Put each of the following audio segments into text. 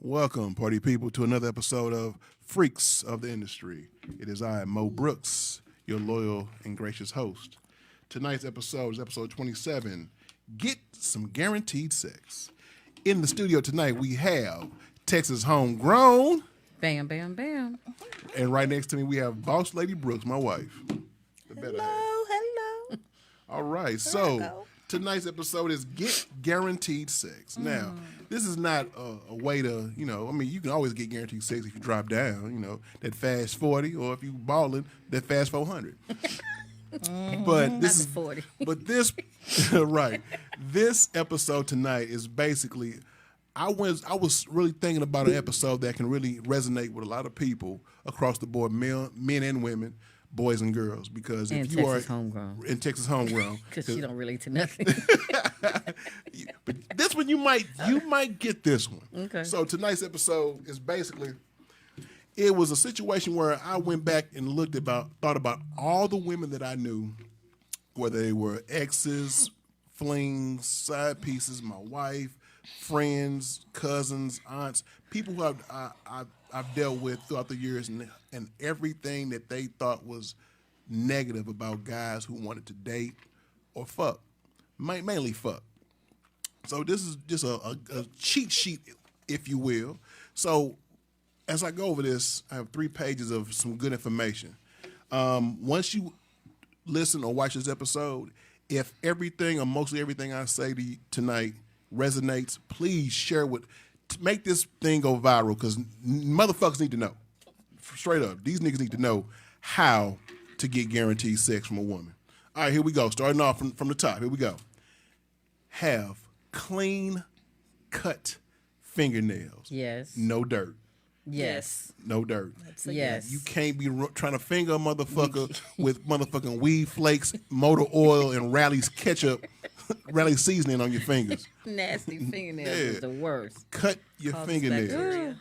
Welcome, party people, to another episode of Freaks of the Industry. It is I, Mo Brux, your loyal and gracious host. Tonight's episode is episode 27, Get Some Guaranteed Sex. In the studio tonight, we have Texas Homegrown. Bam, bam, bam. And right next to me, we have Boss Lady Brooks, my wife. Hello. All right, so tonight's episode is Get Guaranteed Sex. Now, this is not a way to, you can always get guaranteed sex if you drop down, that fast 40, or if you balling, that fast 400. But this is 40. But this, right, this episode tonight is basically, I was really thinking about an episode that can really resonate with a lot of people across the board, men and women, boys and girls, because if you Texas are homegrown. in Texas homegrown, Because she don't relate to nothing. but this one you might get this one. Okay. So tonight's episode is basically, it was a situation where I went back and thought about all the women that I knew, whether they were exes, flings, side pieces, my wife, friends, cousins, aunts, people who I've dealt with throughout the years, and everything that they thought was negative about guys who wanted to date or fuck, mainly fuck. So this is just a cheat sheet, if you will. So as I go over this, I have 3 pages of some good information. Once you listen or watch this episode, if everything or mostly everything I say to you tonight resonates, please share make this thing go viral, because motherfuckers need to know. Straight up, these niggas need to know how to get guaranteed sex from a woman. All right, here we go. Starting off from the top. Here we go. Have clean cut fingernails. Yes. No dirt. Yes. No dirt. Yes. You can't be trying to finger a motherfucker with motherfucking weed flakes, motor oil, and Rally's ketchup, Rally's seasoning on your fingers. Nasty fingernails is the worst. Cut your fingernails. bacteria.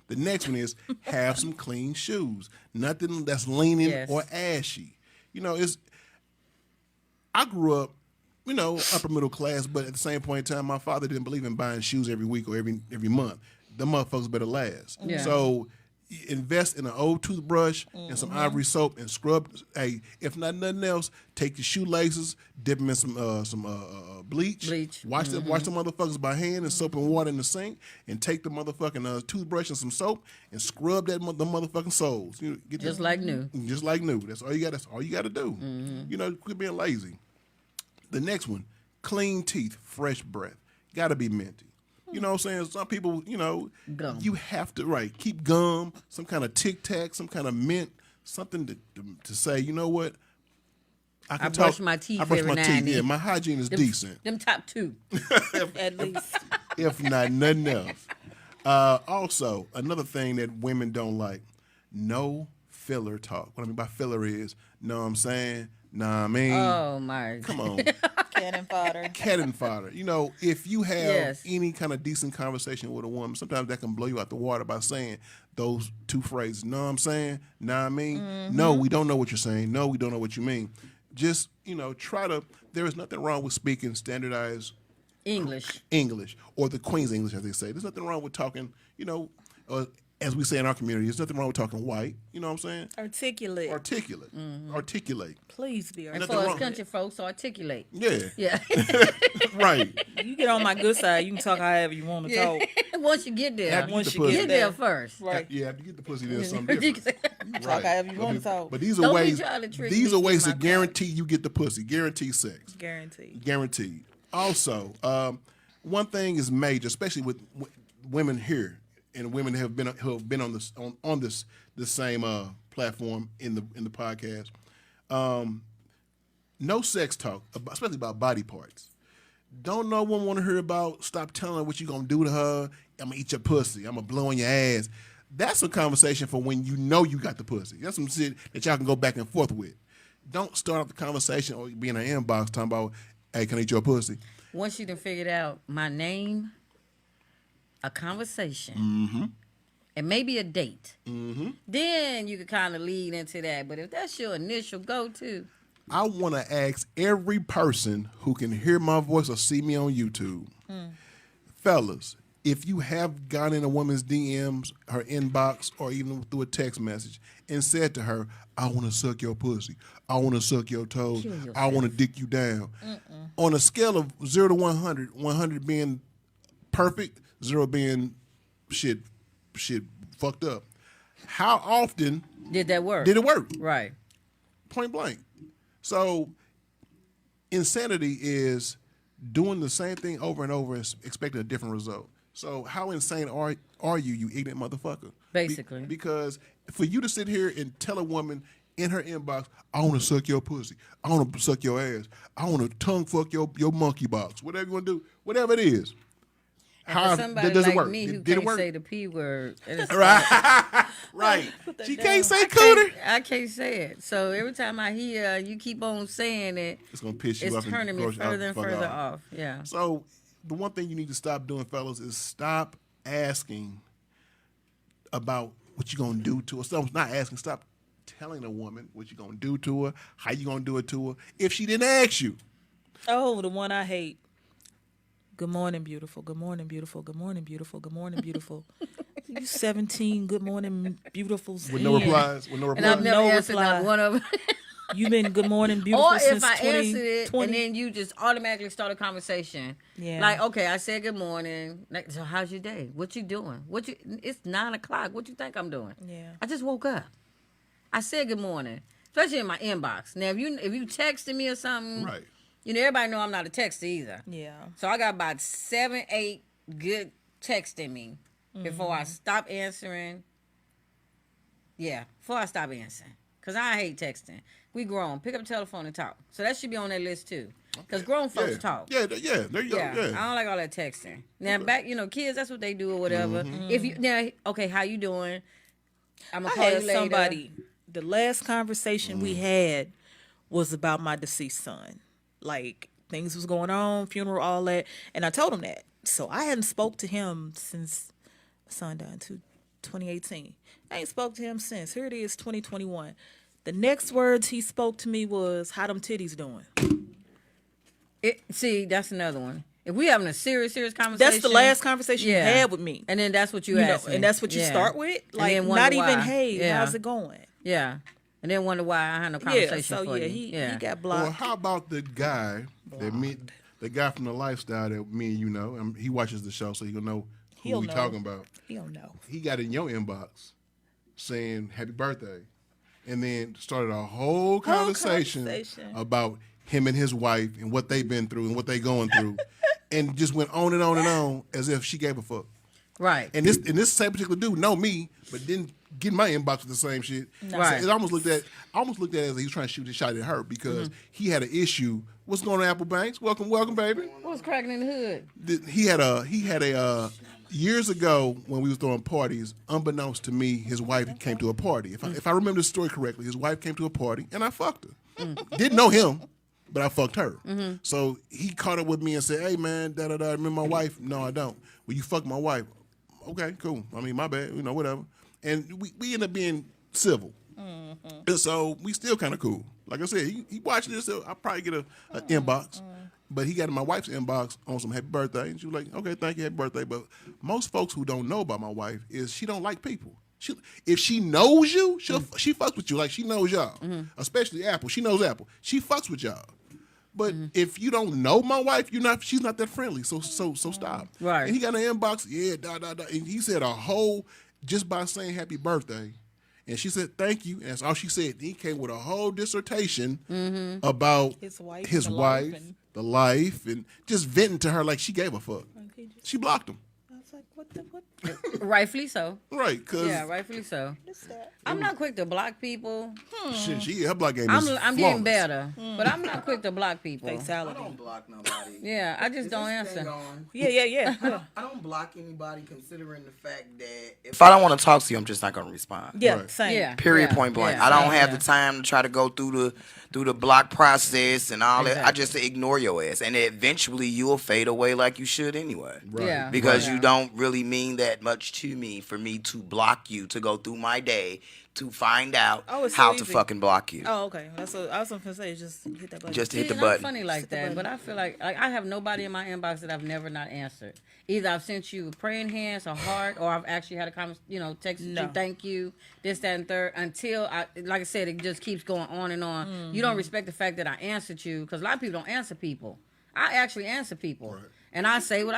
The next one is have some clean shoes. Nothing that's leaning Yes. or ashy. I grew up, upper middle class, but at the same point in time, my father didn't believe in buying shoes every week or every month. The motherfuckers better last. Yeah. So invest in an old toothbrush and some ivory soap and scrub. Hey, if not nothing else, take your shoelaces, dip them in some bleach. Wash the motherfuckers by hand and soap and water in the sink, and take the motherfucking toothbrush and some soap and scrub the motherfucking soles. Just like new. Just like new. That's all you got. That's all you got to do. Quit being lazy. The next one, clean teeth, fresh breath. Got to be minty. You know what I'm saying? Some people, Gum. you have to, keep gum, some kind of Tic Tac, some kind of mint, something to say, you know what? I brush my teeth every now and then. Yeah, my hygiene is decent. Them top 2. At least. If not nothing else. Also, another thing that women don't like, no filler talk. What I mean by filler is, know what I'm saying? Nah, I mean. Oh, my. Come on. Cannon fodder. Cannon fodder. If you have Yes. any kind of decent conversation with a woman, sometimes that can blow you out the water by saying those 2 phrases. Know what I'm saying? Nah, I mean. No, we don't know what you're saying. No, we don't know what you mean. Just, there is nothing wrong with speaking standardized English. or the Queen's English, as they say. There's nothing wrong with talking, as we say in our community, there's nothing wrong with talking white. You know what I'm saying? Articulate. Articulate. Please be As Nothing far articulate. as wrong. country folks articulate. Yeah. Yeah. Right. You get on my good side, you can talk however you want to talk. Once you get there. After Once the you pussy. get Get there there. first. Right. Yeah, after you get the pussy, there's something different. Talk however you want to talk. But these are Don't be ways. trying to trick These me are ways with to my guarantee you get the pussy. Guarantee sex. Guaranteed. Guaranteed. Also, one thing is major, especially with women here and women who have been on this same platform in the podcast. No sex talk, especially about body parts. Don't no one want to hear about. Stop telling her what you gonna do to her. I'm gonna eat your pussy. I'm gonna blow on your ass. That's a conversation for when you know you got the pussy. That's some shit that y'all can go back and forth with. Don't start off the conversation or be in an inbox talking about, hey, can I eat your pussy? Once you done figured out my name, a conversation, and maybe a date, then you could kind of lead into that. But if that's your initial go-to, I want to ask every person who can hear my voice or see me on YouTube, fellas, if you have gone in a woman's DMs, her inbox, or even through a text message, and said to her, "I want to suck your pussy. I want to suck your toes. I want to dick you down." On a scale of 0 to 100, 100 being perfect, 0 being shit fucked up. How often Did that work? did it work? Right. Point blank. So insanity is doing the same thing over and over and expecting a different result. So how insane are you, you ignorant motherfucker? Basically. Because for you to sit here and tell a woman in her inbox, "I want to suck your pussy. I want to suck your ass. I want to tongue fuck your monkey box," whatever you want to do, whatever it is. And for somebody does it like work? me who Did it can't work? say the P word. Right. She can't say cooter. I can't say it. So every time I hear you keep on saying it, It's going to piss you it's off. and turning me gross you out further and the fuck further off. off. Yeah. So the one thing you need to stop doing, fellas, is stop asking about what you're going to do to her. Stop not asking. Stop telling a woman what you're going to do to her, how you going to do it to her, if she didn't ask you. Oh, the one I hate. Good morning, beautiful. Good morning, beautiful. Good morning, beautiful. Good morning, beautiful. You 17 good morning, beautifuls. With no replies. With no And I've replies. never No answered reply. not one of them. You've been good morning, beautiful Or since if I 2020. answered it and then you just automatically start a conversation. Yeah. Like, okay, I said good morning. Like, so how's your day? What you doing? It's 9 o'clock. What you think I'm doing? Yeah. I just woke up. I said good morning. Especially in my inbox. Now if you texted me or something, Right. you know, everybody know I'm not a texter either. Yeah. So I got about 7, 8 good texting me before I stop answering. Yeah, before I stop answering. Because I hate texting. We grown. Pick up the telephone and talk. So that should be on that list too. Because grown folks talk. Yeah, there you go. Yeah, Yeah. I don't like all that texting. Now back, kids, that's what they do or whatever. If you now, okay, how you doing? I'm gonna I call had you later. somebody. The last conversation we had was about my deceased son. Like things was going on, funeral, all that, and I told him that. So I hadn't spoke to him since my son died in 2018. I ain't spoke to him since. Here it is, 2021. The next words he spoke to me was, "How them titties doing?" See, that's another one. If we having a serious conversation, That's the last conversation you had with me. and then that's what you You know, ask me. and that's what you Yeah. start with. And Like then wonder not even, why. "Hey, Yeah. how's it going?" Yeah, and then wonder why I had no conversation Yeah. So for yeah, you. he got Well, blocked. how about the guy the guy from the lifestyle that me and you know? He watches the show, so he'll know who He'll we know. talking about. He don't know. He got in your inbox saying happy birthday, and then started a whole conversation about him and his wife and what they've been through and what they going through, and just went on and on and on as if she gave a fuck. Right. And this same particular dude know me, but didn't get in my inbox with the same shit. Right. So it almost looked at it as he was trying to shoot his shot at her because he had an issue. What's going on, Apple Banks? Welcome, baby. What's cracking in the hood? He had a years ago when we was throwing parties, unbeknownst to me, his wife came to a party. If I remember the story correctly, his wife came to a party and I fucked her. Didn't know him, but I fucked her. So he caught up with me and said, "Hey man, da da da. Remember my wife? No, I don't. Well, you fucked my wife. Okay, cool. I mean, my bad. Whatever." And we end up being civil. And so we still kind of cool. Like I said, he watched this. So I'll probably get an inbox. But he got in my wife's inbox on some happy birthday. And she was like, "Okay, thank you, happy birthday." But most folks who don't know about my wife is she don't like people. If she knows you, she fucks with you like she knows y'all. Especially Apple. She knows Apple. She fucks with y'all. But if you don't know my wife, she's not that friendly. So stop. Right. And he got in the inbox, and he said a whole, just by saying happy birthday. And she said, "Thank you." And that's all she said. He came with a whole dissertation about His wife, the life, and just venting to her like she gave a fuck. She blocked him. I was like, "What the what?" Rightfully so. Right, because Yeah, rightfully so. I'm not quick to block people. her block game is I'm getting flawless. better, but I'm not quick to block people. I Fatality. don't block nobody. Yeah, I just don't This thing answer. on. Yeah. I don't block anybody considering the fact that if I don't want to talk to you, I'm just not going to respond. Yeah, Right. same. Yeah. Period. yeah, Point blank. yeah, I don't yeah, have yeah. the time to try to go through the block process and all that. I Exactly. just ignore your ass, and eventually you'll fade away like you should anyway. Right. Yeah. Because Yeah. you don't really really mean that much to me for me to block you, to go through my day to find out Oh, it's so how to easy. fucking block you. Oh, okay. That's what I was gonna say. Just hit that button. Just to hit the I'm button. funny like Hit the that, but button. I feel like I have nobody in my inbox that I've never not answered. Either I've sent you praying hands, a heart, or I've actually had a texted No. you, thank you, this, that, and third. Until like I said, it just keeps going on and on. You don't respect the fact that I answered you because a lot of people don't answer people. I actually answer people. Right. And I say what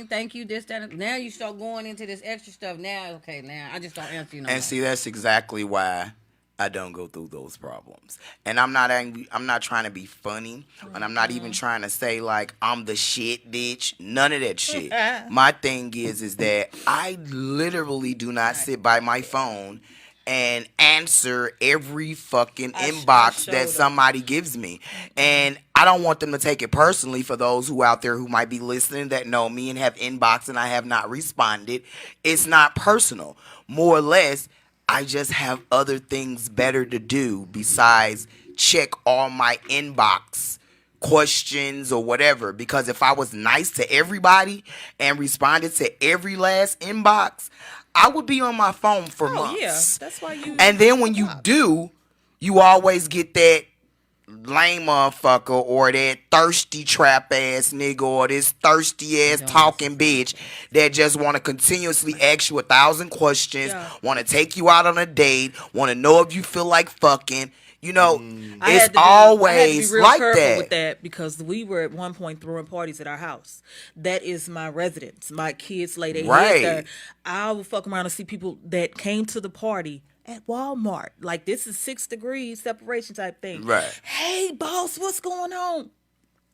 thank you, this, that. And now you start going into this extra stuff. Now I just don't answer you no more. And see, that's exactly why I don't go through those problems. And I'm not angry. I'm not trying to be funny. And I'm not even trying to say, like, I'm the shit, bitch. None of that shit. My thing is that I literally do not sit by my phone and answer every fucking inbox that somebody gives me. And I don't want them to take it personally. For those who out there who might be listening that know me and have inbox and I have not responded, it's not personal. More or less, I just have other things better to do besides check all my inbox questions or whatever. Because if I was nice to everybody and responded to every last inbox, I would be on my phone for months. Yeah, that's why you. And then when you do, you always get that lame motherfucker or that thirsty trap ass nigga or this thirsty ass talking bitch that just want to continuously ask you 1,000 questions, want to take you out on a date, want to know if you feel like fucking. It's always real like careful that. with that because we were at one point throwing parties at our house. That is my residence. My kids lay their head there. I will fuck around and see people that came to the party at Walmart. Like, this is 6 degrees separation type thing. Right. Hey, boss, what's going on?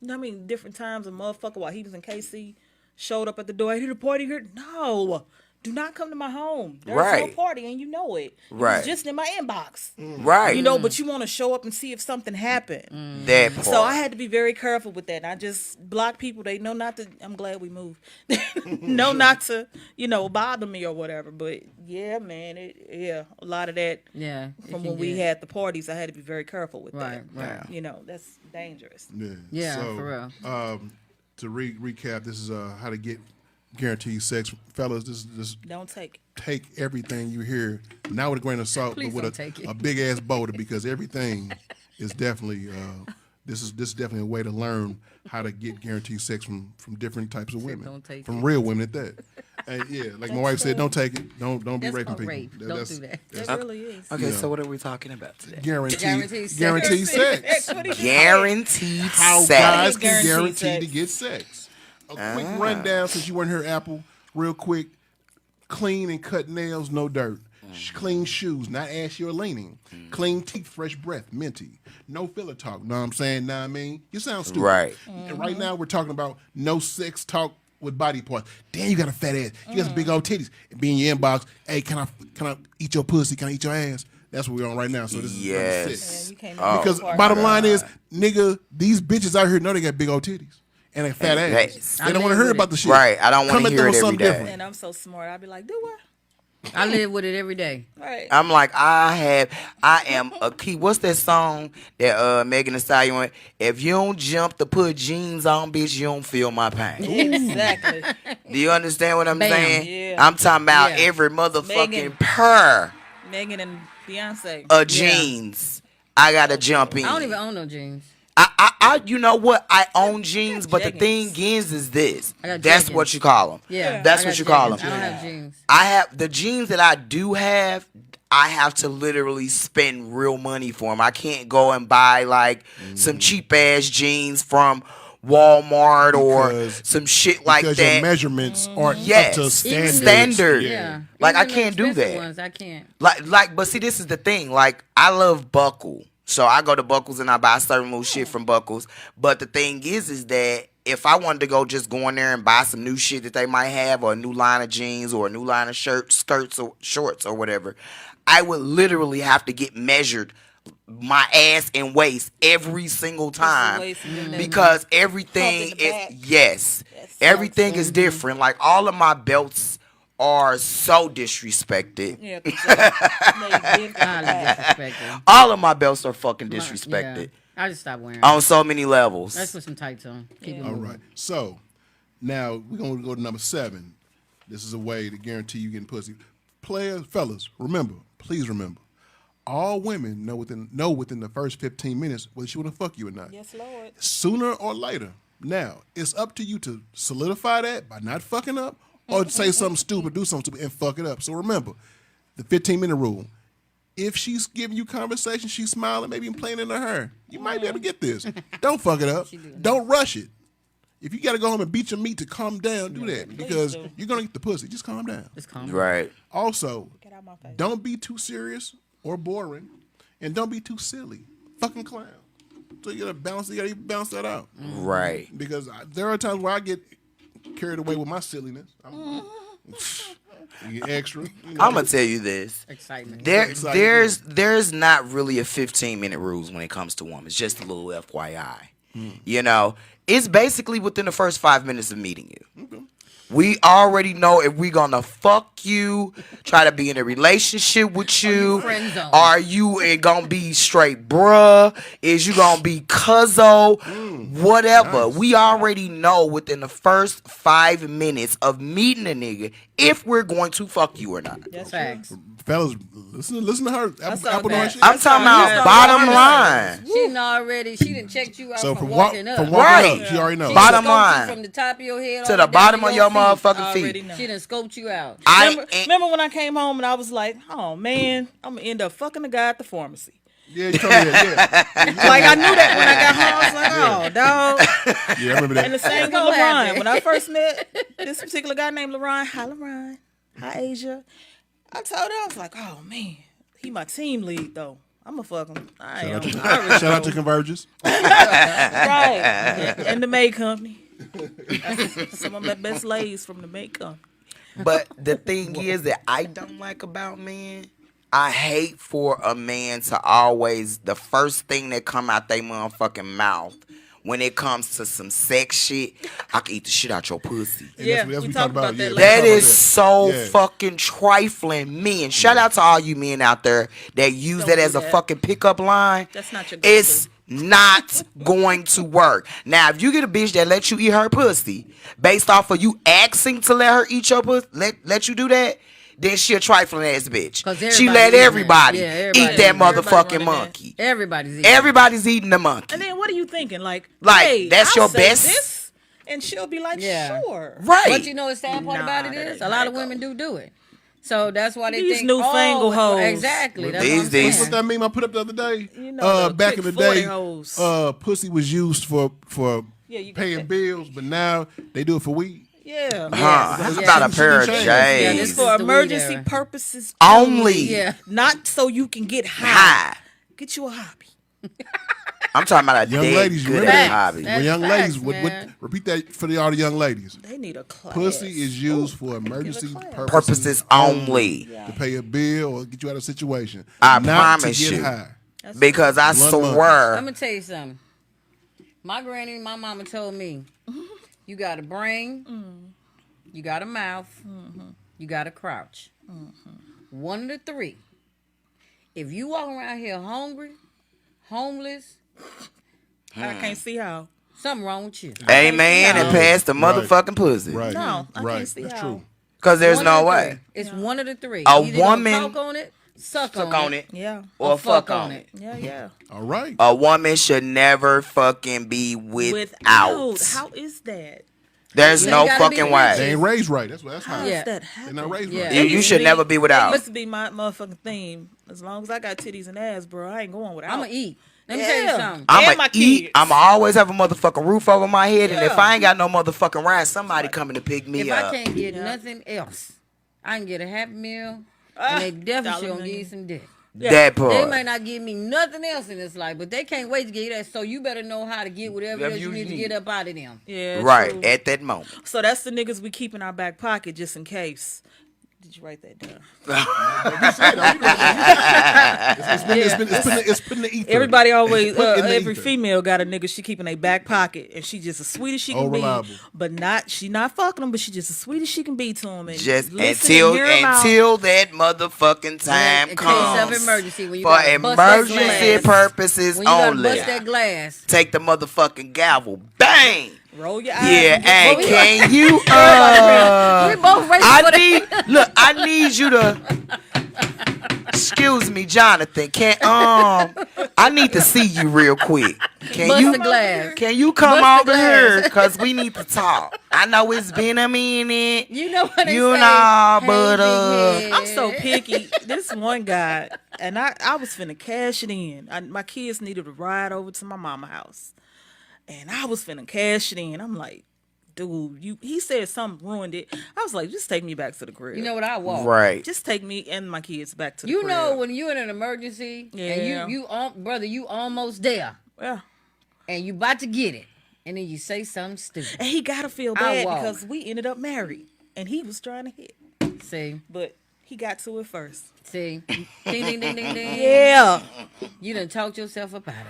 You know what I mean? Different times a motherfucker while he was in KC showed up at the door. Hey, the party here? No. Do not come to my home. There's no party, and you know it. It was just in my inbox. Right. But you want to show up and see if something happened. That part. So I had to be very careful with that. And I just block people. They know not to. I'm glad we moved. Know not to, bother me or whatever. But yeah, man, a lot of that. Yeah. From when we had the parties, I had to be very careful with that. Right. That's dangerous. Yeah, So, for real. To recap, this is how to get guaranteed sex, fellas. This Don't take everything you hear not with a grain of salt, Please but don't with take it. a big ass boulder, because everything is definitely this is definitely a way to learn how to get guaranteed sex from different types of women, don't take from it. real women at that. And yeah, like my wife said, don't take it. Don't be That's raping called people. rape. Don't do that. It really is. Okay, so what are we talking about today? Guaranteed Guaranteed sex. What did you say? Guaranteed How sex. guys can Guaranteed guarantee sex. to get sex. A quick rundown, since you weren't here, Apple, real quick. Clean and cut nails, no dirt. Clean shoes, not ashy or leaning. Clean teeth, fresh breath, minty. No filler talk, know what I'm saying? Know what I mean? You sound stupid. Right. And right now we're talking about no sex talk with body parts. Damn, you got a fat ass. You got some big old titties. And be in your inbox, hey, can I eat your pussy? Can I eat your ass? That's what we're on right now. So this is number Yes. 6. You can't Because make it bottom line is, nigga, these bitches out here know they got big old titties and a fat ass. Yes. They don't want to hear about the shit. Right, I don't wanna Come at hear them it with every something day. different. And I'm so smart. I'd be like, do what? I live with it every day. Right. I'm like, I am a key. What's that song that Megan Thee Stallion went? If you don't jump to put jeans on, bitch, you don't feel my pain. Exactly. Do you understand what I'm Bam. saying? Yeah. I'm talking about Yeah. every motherfucking Megan. pair Megan and Beyonce. of jeans. I gotta jump in. I don't even own no jeans. You know what? I own jeans, but the jeggings. thing is this. I got That's jeggings. what you call them. Yeah. That's I what got you call jeans. them. I don't have jeans. I have the jeans that I do have. I have to literally spend real money for them. I can't go and buy like some cheap ass jeans from Walmart or Because- some shit like because that. your measurements aren't Yes. up to Even standards. standard. Yeah. Like, I Even the can't do expensive that. Ones, I can't. But see, this is the thing. Like, I love Buckle. So I go to Buckles and I buy certain little shit from Buckles. But the thing is that if I wanted to just go in there and buy some new shit that they might have, or a new line of jeans, or a new line of shirts, skirts, or shorts, or whatever, I would literally have to get measured my ass and waist every single time, waist and then because everything pump in the back. is everything is different. Like, all of my belts are so disrespected. Yeah. 'Cause they give Highly disrespectful. All of my belts are fucking disrespected Yeah. I just stopped wearing. on so many levels. Let's put some tights on. Keep it All moving. right. So now we're going to go to number 7. This is a way to guarantee you getting pussy. Players, fellas, please remember, all women know within the first 15 minutes whether she want to fuck you or not. Yes, Lord. Sooner or later. Now, it's up to you to solidify that by not fucking up or say something stupid, do something stupid, and fuck it up. So remember, the 15-minute rule. If she's giving you conversation, she's smiling, maybe even playing into her, you might be able to get this. Don't fuck it up. Don't rush it. If you got to go home and beat your meat to calm down, do that. Because you're going to get the pussy. Just calm down. Just calm down. Right. Also, Get out my face. don't be too serious or boring, and don't be too silly. Fucking clown. So you gotta balance that out. Right. Because there are times where I get carried away with my silliness. You get extra. You know. I'm gonna tell you this. Excitement. There's not really a 15-minute rules when it comes to women. It's just a little FYI. You know, it's basically within the first 5 minutes of meeting you. Okay. We already know if we gonna fuck you, try to be in a relationship with you. friend zone? Are you gonna be straight bruh? Is you gonna be cuzzo? Whatever. Nice. We already know within the first 5 minutes of meeting a nigga if we're going to fuck you or not. That's Facts. Fellas, listen to her. all Apple that. on shit. I'm talking about bottom line. She done checked you out So from from walking up. walking Right. up, she already knows. She Bottom done scoped you line. from the top of your head To all the down bottom to of your feet. motherfucking Already feet. know. She done scoped you out. Remember when I came home and I was like, oh man, I'm gonna end up fucking the guy at the pharmacy. Yeah, you told me that. Like I knew that when I got home. I was like, oh dog. Yeah, I remember that. And the same with gonna LaRon. happen. When I first met this particular guy named LaRon, hi LaRon, hi Asia. I told her I was like, oh man, he my team lead though. I'ma fuck him. I am. I already Shout out to know. Convergence. Right. And the maid company. Some of my best ladies from the maid company. But the thing is that I don't like about men, I hate for a man to always, the first thing that come out they motherfucking mouth when it comes to some sex shit, I can eat the shit out your pussy. And Yeah, that's what we we talked talked about that yeah, later. we That talked is about so Yeah. fucking trifling, men. Shout out to all you men out there that use that do as a that. fucking pickup line. That's not your go-to. It's not going to work. Now, if you get a bitch that lets you eat her pussy based off of you asking to let her eat your pussy, let you do that, then she a trifling ass bitch. 'Cause She everybody let eating everybody that. Yeah, eat everybody that eating that. Everybody motherfucking wanting that. monkey. Everybody's eating. Everybody's eating the monkey. And then what are you thinking? Like, Like, hey, that's I'll your say best? This, and she'll be like, Yeah. sure. Right. But you know the sad part about it Nah, is that a lot ain't of go. women do it. So that's why they These think newfangled hoes. Exactly. That's These what I'm days- saying. What's that meme I put up the other day? You know, the back in quick the 40 day, hoes. pussy was used for Yeah, you paying got that. bills, but now they do it for weed. Yeah. Huh, Yes. that's Yeah. about a pair of Yeah, this J's. is For the weed emergency era. purposes Only. Yeah. Not so you can get high. High. Get you a hobby. I'm talking about a Young dead ladies, you good remember ass that? hobby. That's When young facts, ladies, man. repeat that for all the young ladies. They need a class. Pussy is used for emergency class. purposes, Purposes only. to pay a bill or get you out of a situation. I not promise to get you. high. Because I Blunt I'm swear, gonna tell you something. My granny and my mama told me, you got a brain, you got a mouth, you got to crouch. One of the three. If you walk around here hungry, homeless, I can't see how. something wrong with you. amen, and pass the Right. motherfucking pussy. Right. No, I right. can't see That's how. true. Because there's One no of the way. three. It's one of the three. A Either gonna woman- talk on it, suck Suck on on it, it Yeah. or fuck on it. Yeah, yeah. All right. A woman should never fucking be without. How is that? There's You no ain't gotta be fucking rich. They way. ain't raised right. That's how. How Yeah. does that They're happen? not raised Yeah. right. You should never be without. That used to be my motherfucking theme. As long as I got titties and ass, bro, I ain't going without. I'm gonna eat. Let me tell you Yeah. something. And I'ma my eat. kids. I'ma always have a motherfucking roof over my head, and if Yeah. I ain't got no motherfucking ride, somebody coming to pick me If up. I can't get nothing else, I can get a Happy Meal, and they definitely $1 gonna give you million. some dick. That They part. may not give me nothing else in this life, but they can't wait to give you that. So you better know how to get whatever Whatever else you you need to need. get up out of them. Yeah, Right true. at that moment. So that's the niggas we keep in our back pocket just in case. Did you write that down? It's putting the ether. Everybody always, Put in the every ether. female got a nigga she keep in their back pocket, and she just as sweet as she Oh, can be. reliable. But she not fucking them, but she just as sweet as she can be to them. And Just listen and hear 'em out. until that motherfucking time In case comes. of emergency, when you For gotta bust that emergency glass. purposes When you gotta only. bust that glass. Take the motherfucking gavel. Bang! Roll your eyes. Yeah, and get and moving. can you We both racing for that. I need you to excuse me, Jonathan. I need to see you real quick. Can Bust you the glass. Can you come Bust the over glass. here? Cause we need to talk. I know it's been a minute. You know what they You say? know, Hey, but big head. I'm so picky. This one guy, and I was finna cash it in. My kids needed a ride over to my mama house, and I was finna cash it in. I'm like, dude, he said something ruined it. I was like, just take me back to the crib. You know what I want? Right. Just take me and my kids back to the You crib. know when you're in an emergency Yeah. and brother, you almost there Yeah. and you about to get it, and then you say something stupid. And he gotta feel I bad won't. because we ended up married, and he was trying to hit, See, but he got to it first. ding, ding, ding, ding, ding. Yeah. You done talked yourself up out of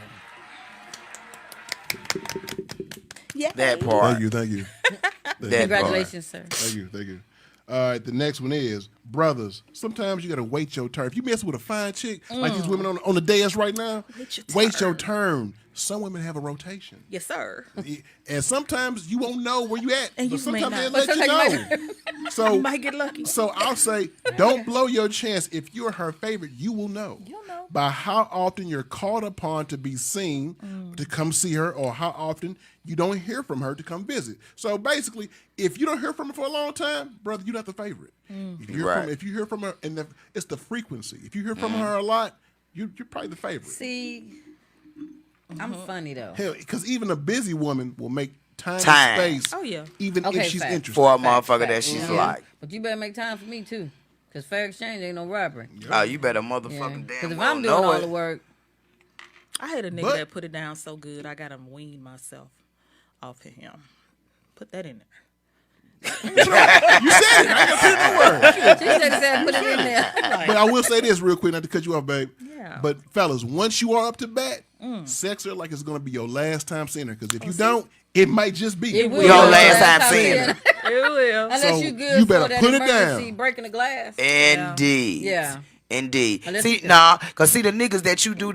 Yeah. That part. Thank you. Thank you. it. That Congratulations, sir. Thank you. Thank you. All right, the next one is brothers. Sometimes you gotta wait your turn. If you mess with a fine chick, like these women on the dais right now, Wait your your turn. Some women have a rotation, Yes, sir. and sometimes you won't know where you at. And but you may sometimes not. they But let you sometimes know. So You might get lucky. So I'll say, don't blow your chance. If you're her favorite, you will know. You'll know. By how often you're called upon to be seen, to come see her, or how often you don't hear from her to come visit. So basically, if you don't hear from her for a long time, brother, you're not the favorite. If you hear from her, and it's the frequency. If you hear from her a lot, you're probably the favorite. See, I'm funny though. Hell, because even a busy woman will make time Time. and space, Oh, yeah. even Okay, if she's facts. interested. For a motherfucker that Facts. she's Yeah. like, But you better make time for me too, cause fair exchange ain't no robbery. oh, you better Yeah. motherfucking Cause damn if well I'm doing know all it. the work, I had a nigga But- that put it down so good, I gotta wean myself off of him. Put that in there. You said it. I ain't gonna put it nowhere. she said put it in there. But I will say this real quick, not to cut you off, babe. Yeah. But fellas, once you are up to bat, sex her like it's gonna be your last time seeing her. Because if you don't, it might just be. It will. Your be last the time seeing her. It will. Unless So, you good you better for that put it emergency down. breaking the glass. Indeed. Yeah. Indeed. Unless See, you- cause see the niggas that you do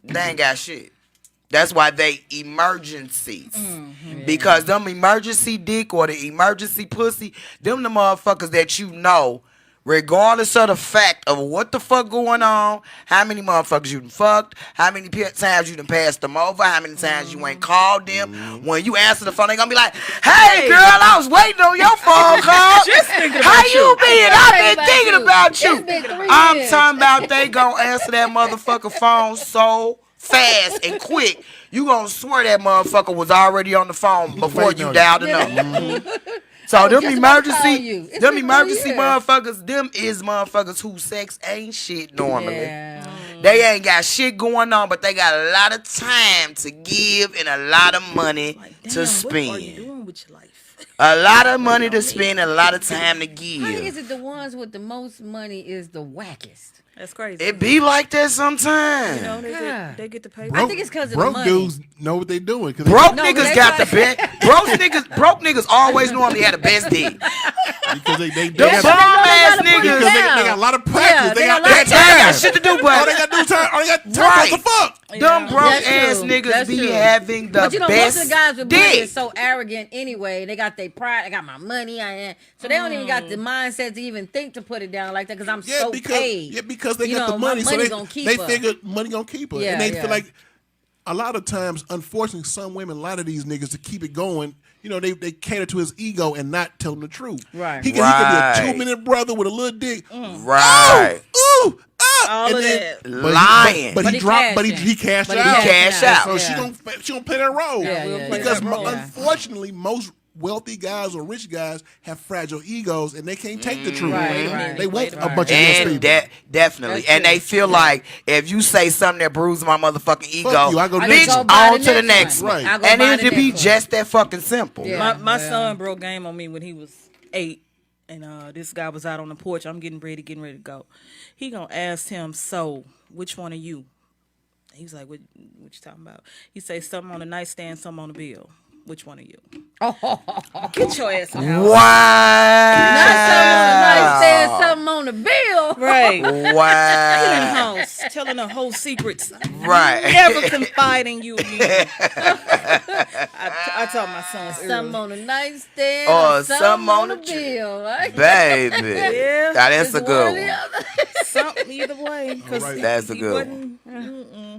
they ain't got shit. That's why they emergencies. Because them emergency dick or the emergency pussy, them the motherfuckers that you know, regardless of the fact of what the fuck going on, how many motherfuckers you done fucked, how many times you done passed them over, how many times you ain't called them. When you answer the phone, they gonna be like, hey girl, I was waiting on your phone call. Just thinking How about you been? I've been about thinking you. about you. It's been 3 I'm years. talking about they gonna answer that motherfucker phone so fast and quick. You gonna swear that motherfucker was already on the phone before waiting you on dialed the number. So them just about to call you. emergency, It's them been 3 emergency years. motherfuckers, them is motherfuckers who sex ain't shit normally. Yeah. They ain't got shit going on, but they got a lot of time to give and a lot of money Like, to damn, what are you spend. doing with your life? A lot of money to spend and a lot of time to How give. is it the ones with the most money is the wackest? That's crazy. It be like that sometimes. You know, they God. they get the pay. I think it's 'cause of the broke money. dudes know what they doing. 'Cause Broke No, niggas but got the that's best. Broke niggas always normally had the best dick. because they Them got, bum ass gotta put it niggas. because down. they got a lot of Yeah, practice. they they got got a lot that of They ain't got time. shit to do, All they but got to do time. All they got time Right. to fuck. them broke That's ass true. niggas That's be true. having the But you know, best most of the guys with money dick. is so arrogant anyway. They got their pride. I got my money. So they don't even got the mindset to even think to put it down like that because I'm Yeah, so because paid. because they You got know, the my money, so money they gonna keep they her. figure money gonna keep her, Yeah, and they yeah. feel like a lot of times, unfortunately, some women, a lot of these niggas to keep it going. You know, they cater to his ego and not tell him the truth. Right. He can Right. be a 2-minute brother with a little dick. Right. Ooh, All and of then- that. Lying. But But he he dropped. But he cashing. cashed But out. he cashed out. So Yeah. she gonna play that role. Yeah, we'll yeah, play yeah. Because that role. unfortunately, most wealthy guys or rich guys have fragile egos and they can't take the truth. Right, right. They want Right. a bunch of yes And people. definitely. That's And true. they feel like if you say something that bruises my motherfucking ego, you, I go I next just go one. buy on to the next one. one. Right. I go And buy it'll the be next one. just that fucking simple. Yeah. My son broke game on me when he was 8, and this guy was out on the porch. I'm getting ready to go. He gonna ask him, so which one are you? He was like, what you talking about? He say something on the nightstand, something on the bill. Which one are you? Get your ass out. Wow. Not something on the nightstand, something on the bill. Right. Right. Wow. House, telling her whole secrets. Right. Never confide in you again. I taught my sons Something early. on the nightstand Or or something on the chair. bill, right? Baby. Yeah. Now, that's It's a good one or the one. other. Something either way. Because All right. That's a he good wasn't.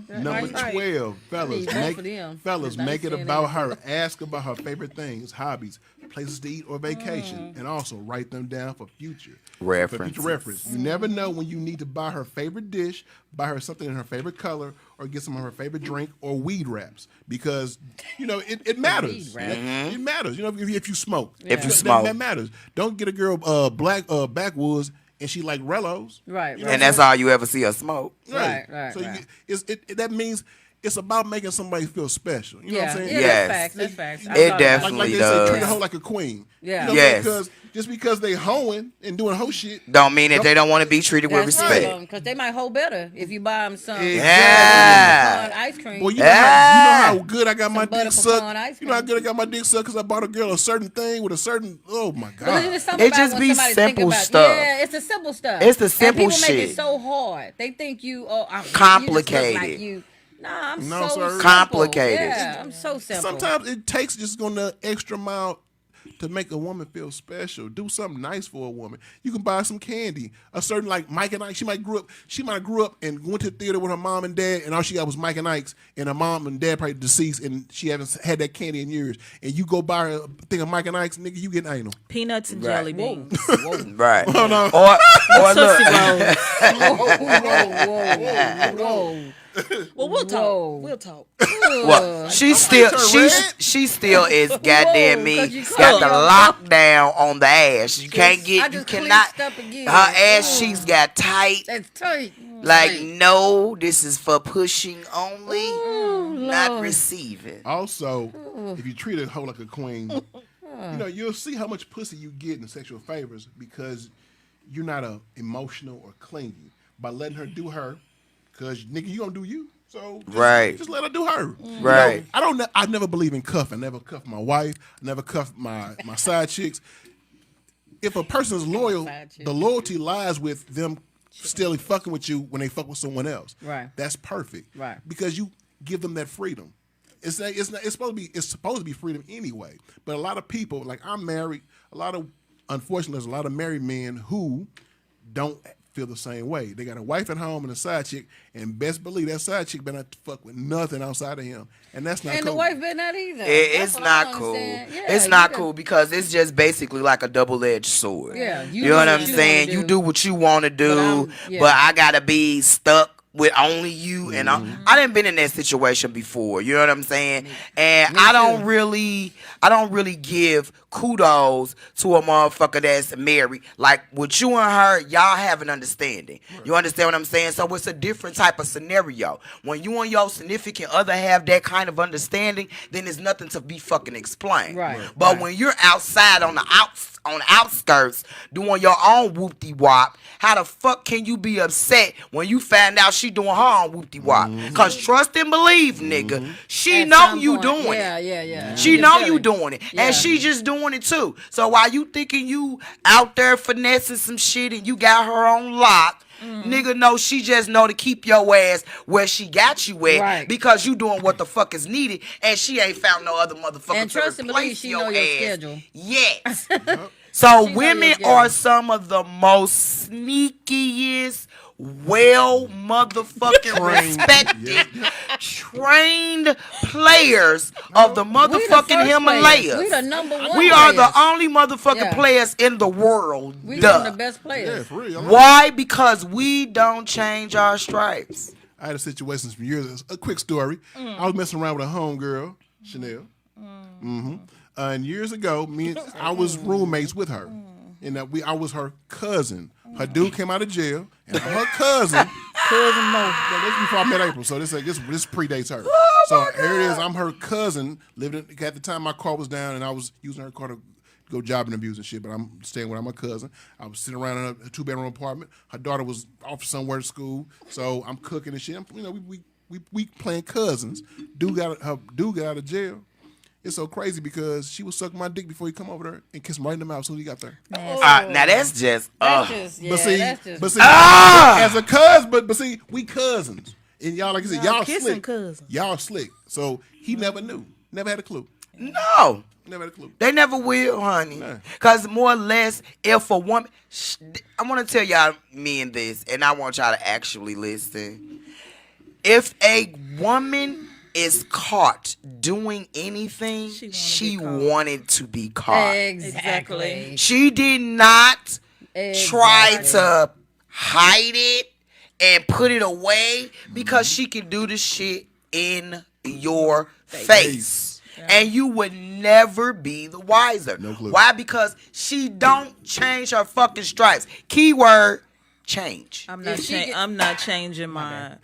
Number Right. 12, fellas, need both make, of them. fellas, Nice make it saying about that. her. Ask about her favorite things, hobbies, places to eat or vacation, and also write them down for future References. reference. You never know when you need to buy her favorite dish, buy her something in her favorite color, or get some of her favorite drink or weed wraps because it matters. Weed wraps. It matters. If you smoke, If you that, smoke. that matters. Don't get a girl black backwoods and she like Rellos. Right, You know right. And that's all you ever see her smoke. Right. So right. that means it's about making somebody feel special. You know what I'm saying? Yeah, Yes. that's facts. That's facts. I It thought about definitely Like they does. say, treat a hoe like a queen. Yeah. Yes. Just because they hoeing and doing hoe shit. Don't mean that they don't want to be treated with That's respect. because they might hold better if you buy them some Yeah. pecan ice cream. Boy, you know Yeah. how good I got my Some butter dick pecan sucked. ice You know how cream. good I got my dick sucked because I bought a girl a certain thing with a certain. Oh my But god. it's something It about just when be somebody think simple about, stuff. Yeah, it's the simple stuff. It's the simple and people make shit. it so hard. They think you Complicated. You just look like you. Nah, I'm No, so sir. simple. Complicated. Yeah, I'm so simple. Sometimes it takes just going the extra mile to make a woman feel special. Do something nice for a woman. You can buy some candy. A certain like Mike and Ike. She might grew up and went to the theater with her mom and dad, and all she got was Mike and Ike's, and her mom and dad probably deceased, and she haven't had that candy in years. And you go buy her a thing of Mike and Ike's, nigga, you getting anal. Peanuts and Right. jelly beans. Right. Oh, no. Or look. Tootsie Rolls. Whoa. Well, we'll Whoa. talk. We'll talk. Well, she still turn red. she still is goddamn Whoa, me 'cause you got the caught lockdown on the ass. You can't I get you just cannot clenched up again. her ass Ooh. cheeks got tight. That's tight. Like no, this is for pushing only, not Lord. receiving. Also, if you treat a hoe like a queen, you'll see how much pussy you get in sexual favors because you're not emotional or clingy by letting her do her. Cause nigga, you gonna do you. So just let her do her. Right. I never believe in cuffing. I never cuff my wife. I never cuff my side chicks. If a person's loyal, Side chick. the loyalty lies with them still fucking with you when they fuck with someone else. Right. That's perfect. Right. Because you give them that freedom. It's supposed to be freedom anyway. But a lot of people, like I'm married, unfortunately there's a lot of married men who don't feel the same way. They got a wife at home and a side chick, and best believe that side chick better not fuck with nothing outside of him. And that's not And cool. the wife better not either. It's That's what I not don't cool. understand. Yeah, It's you not could- cool because it's just basically like a double-edged sword. Yeah, You know what I'm saying? wanna You do what you want to do, yeah. but I gotta be stuck with only you, and I done been in that situation before. You know what I'm saying? And I don't really give kudos to a motherfucker that's married. Like with you and her, y'all have an understanding. You understand what I'm saying? So it's a different type of scenario. When you and your significant other have that kind of understanding, then there's nothing to be fucking explained. Right. But when you're outside on the outskirts doing your own whoop-de wop, how the fuck can you be upset when you find out she doing her own whoop-de wop? Cause trust and believe, nigga, she At know some you point. doing Yeah, it. yeah. She I'm know just you telling doing it, Yeah. and she just doing it too. So while you thinking you out there finessing some shit and you got her on lock, nigga, know she just know to keep your ass where she got you at Right. because you doing what the fuck is needed, and she ain't found no other motherfucker And to trust and believe replace she your know your ass schedule. yet. So She know women your schedule. are some of the most sneakiest, well motherfucking Trained. respected, trained players of the We the motherfucking first players. Himalayas. We the number one. We are the players. only motherfucking Yeah. players in the world. We Duh. some of the best Yeah, players. for real. Why? Because we don't change our stripes. I had a situation some years ago. A quick story. I was messing around with a homegirl, Chanel. And years ago, I was roommates with her. And I was her cousin. Her dude came out of jail, and her cousin. Cousin Mo. Well, this before I met April, so this predates her. So here it is. I'm her cousin. Living at the time, my car was down, and I was using her car to go job interviews and shit. But I'm staying with my cousin. I was sitting around in a 2-bedroom apartment. Her daughter was off somewhere at school, so I'm cooking and shit. We playing cousins. Dude got out of jail. It's so crazy because she was sucking my dick before he come over there and kiss him right in the mouth as soon as he got there. Now that's just. That's just, yeah, But see, that's just. but see, as a cousin, but see, we cousins, and y'all like I said, y'all kissing slick, cousins. y'all slick. So he never knew, never had a clue, No. never had a clue. They never will, honey. Nah. Because more or less, if a woman. I want to tell y'all men this, and I want y'all to actually listen. If a woman is caught doing anything, she wanted to be caught. Exactly. She did not try to hide it and put it away because she can do the shit in your face. And you would never be the wiser. No clue. Why? Because she don't change her fucking stripes. Keyword, change. I'm not. If she get- I'm not changing my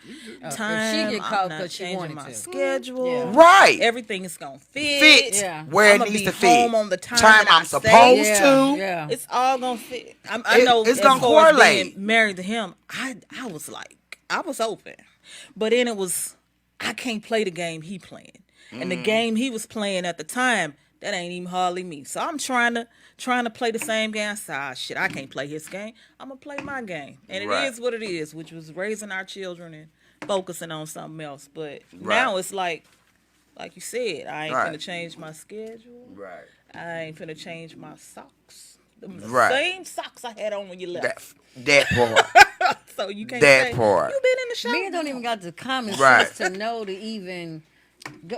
time. If she get caught I'm not 'cause she changing wanted my to. schedule. Yeah. Right. Everything is gonna fit. Fit Yeah. where I'ma it needs be to fit. home on the time that I I'm say. supposed Yeah, to. yeah. It's all gonna fit. I It- know it's as gonna far as correlate. being married to him, I was like, I was open, but then it was, I can't play the game he playing, and the game he was playing at the time, that ain't even hardly me. So I'm trying to play the same game. I said, shit, I can't play his game. I'm gonna play my game, and Right. it is what it is, which was raising our children and focusing on something else. But Right. now it's like you said, I ain't Right. finna change my schedule. Right. I ain't finna change my socks. Them the Right. same socks I had on when you left. That part. So you can't That say part. you been in the shower. Men don't even got the common Right. sense to know to even.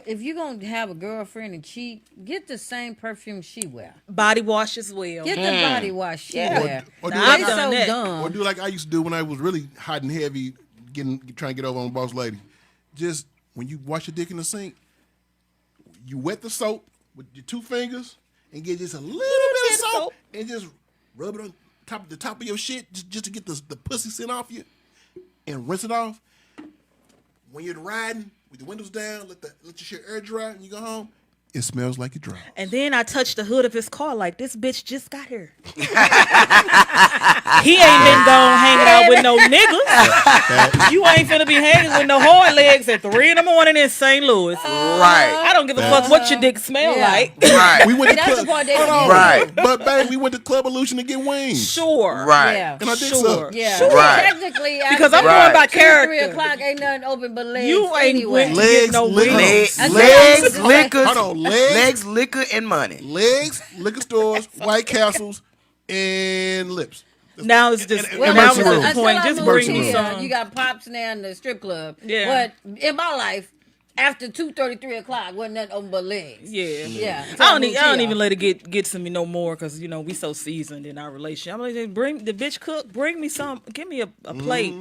If you're gonna have a girlfriend and cheat, get the same perfume she wear. body wash as well. Get the body wash she Yeah. wear. Or do Nah, like I've They done so that. dumb. Or do like I used to do when I was really hot and heavy, trying to get over on the boss lady. Just when you wash your dick in the sink, you wet the soap with your 2 fingers and get just a little bit of soap and just rub it on the top of your shit just to get the pussy scent off you and rinse it off. When you're riding with the windows down, let your shit air dry and you go home. It smells like it dry. And then I touched the hood of his car like this bitch just got here. He ain't been gone hanging out with no niggas. You ain't finna be hanging with no hard legs at 3 a.m. in St. Louis. Right. I don't give a fuck what your dick smell Yeah. like. Right. We went to That's the club. part they Hold don't on. get. Right. But babe, we went to Club Illusion to get wings. Sure. Right. Yeah. And I think Sure. so. Yeah. Sure. Right. Technically, Because I'm after going by 2, 3 character. o'clock ain't nothing open but legs. You ain't anyway. went to Legs, get no liquor. wings. Legs, liquor, Hold on, legs. liquor, and money. Legs, liquor stores, White Castles, and lips. Now it's just Well, now emergency it's room. the until point. I Just moved bring me Emergency here, some. you got pops now in the strip club. Yeah. But in my life, after 2:30, 3 o'clock, wasn't nothing open but legs. Yeah. Yeah. I don't even let it get to me no more because we so seasoned in our relationship. I'm like, bring the bitch cook, bring me some, give me a plate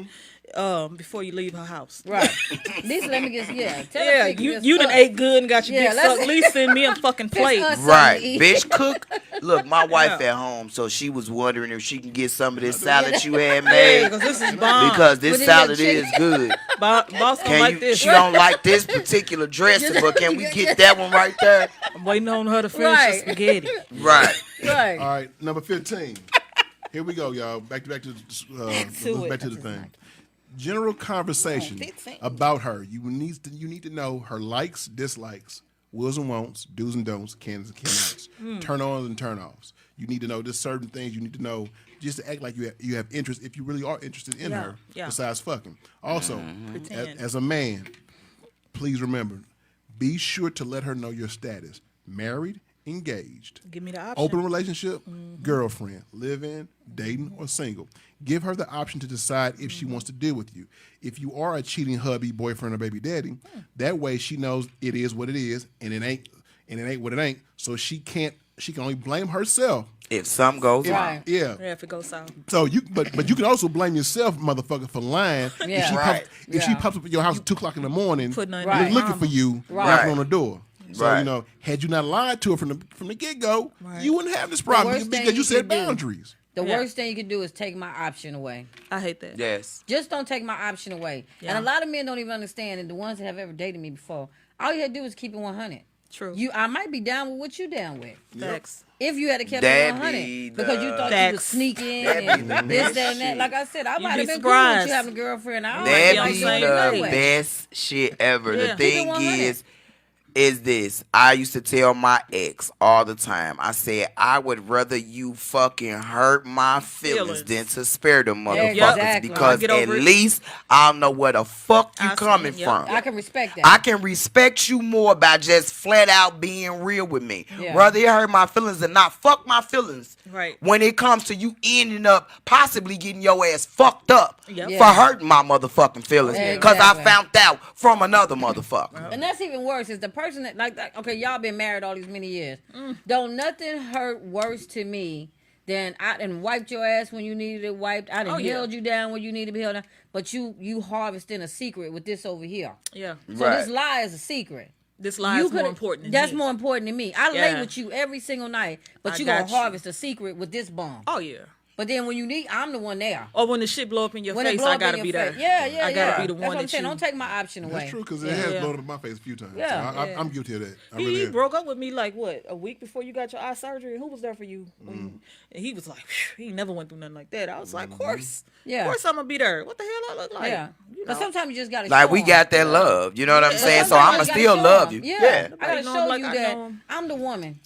before you leave her house. Right. At least let me get Tell Yeah, her to you done fuck. ate good and got your Yeah, dick let's- sucked. At least send me a fucking plate. us Right. something to eat. Bitch, cook. Look, my wife Yeah. at home, so she was wondering if she can get some of this salad you had Yeah, made. because this is bomb. Because this Put it in your salad chicken. is good. Boss don't Can like you? this. She don't like this particular dressing, but can we get that one right there? I'm waiting on her to finish the Right. spaghetti. Right. Right. All right, number 15. Here we go, y'all. Back to to the thing. General conversation 15. about her. You need to know her likes, dislikes, wills and wants, do's and don'ts, cans and cannots, turn ons and turn offs. You need to know there's certain things you need to know just to act like you have interest if you really are interested in her. Yeah. Besides fucking. Also, Pretend. as a man, please remember, be sure to let her know your status: married, engaged, Give me the option. open relationship, girlfriend, live-in, dating, or single. Give her the option to decide if she wants to deal with you. If you are a cheating hubby, boyfriend, or baby daddy, that way she knows it is what it is, and it ain't what it ain't. So she can only blame herself. If something goes If- wrong. Right. Yeah. Yeah, if it goes south. So but you can also blame yourself, motherfucker, for lying. Yeah. If she Right. pops up at your house at 2:00 in the morning, Putting her in Right. looking for you, Right. knocking on the door. So Right. had you not lied to her from the get go, Right. you wouldn't have this problem worst thing because you you set could do- boundaries. The Yeah. worst thing you can do is take my option away. I hate that. Yes. Just don't take my option away. Yeah. And a lot of men don't even understand, and the ones that have ever dated me before, all you had to do is keep it 100. True. I might be down with what you down with. Facts. If you had to kept That it 100 be because you the- thought you was Facts. sneaking That be and the this, best that, and that. shit. Like I said, I might be have been cool with surprised. you having a girlfriend. I don't be That on be the like same the page. best shit ever. Yeah. The Keep it thing 100. is, is this. I used to tell my ex all the time. I said, I would rather you fucking hurt my feelings than to spare them motherfuckers Exactly. because Get at over it. least I'll know where the fuck you I coming stand, yep. from. I can respect that. I can respect you more by just flat out being real with me. Yeah. Rather it hurt my feelings than not fuck my feelings. Right. When it comes to you ending up possibly getting your ass fucked up Yep. Yeah. for hurting my motherfucking feelings because Exactly. I found out from another motherfucker. And that's even worse. Is the person that okay, y'all been married all these many years. Don't nothing hurt worse to me than I done wiped your ass when you needed it wiped. I done held you down when you needed to be held down. But you harvesting a secret with this over here. Yeah. So this lie is a secret. This lie is more important than That's me. more important than me. I lay Yeah. with you every single night, but I you gonna got you. harvest a secret with this bomb. Oh, yeah. But then when you need, I'm the one there. Or when the shit blow up in your When it face, blow I up in gotta your be there. face. Yeah. I gotta be the That's one what I'm that saying. you... Don't take my option away. That's true because it Yeah. has Yeah. blown up in my face a few times. Yeah, So yeah. I'm guilty of that. I He, really he am. broke up with me like what, a week before you got your eye surgery, and who was there for you? And he was like, "Phew, he never went through nothing like that." I was like, "Of course, Yeah. of course I'm gonna be there. What the hell I look like?" Yeah. You But know. sometimes you just gotta Like show we 'em. got that love, you know what I'm saying? So Sometimes I'ma you gotta still show love 'em. you. Yeah. Yeah. I gotta Nobody know show 'em like you I that know 'em. I'm the woman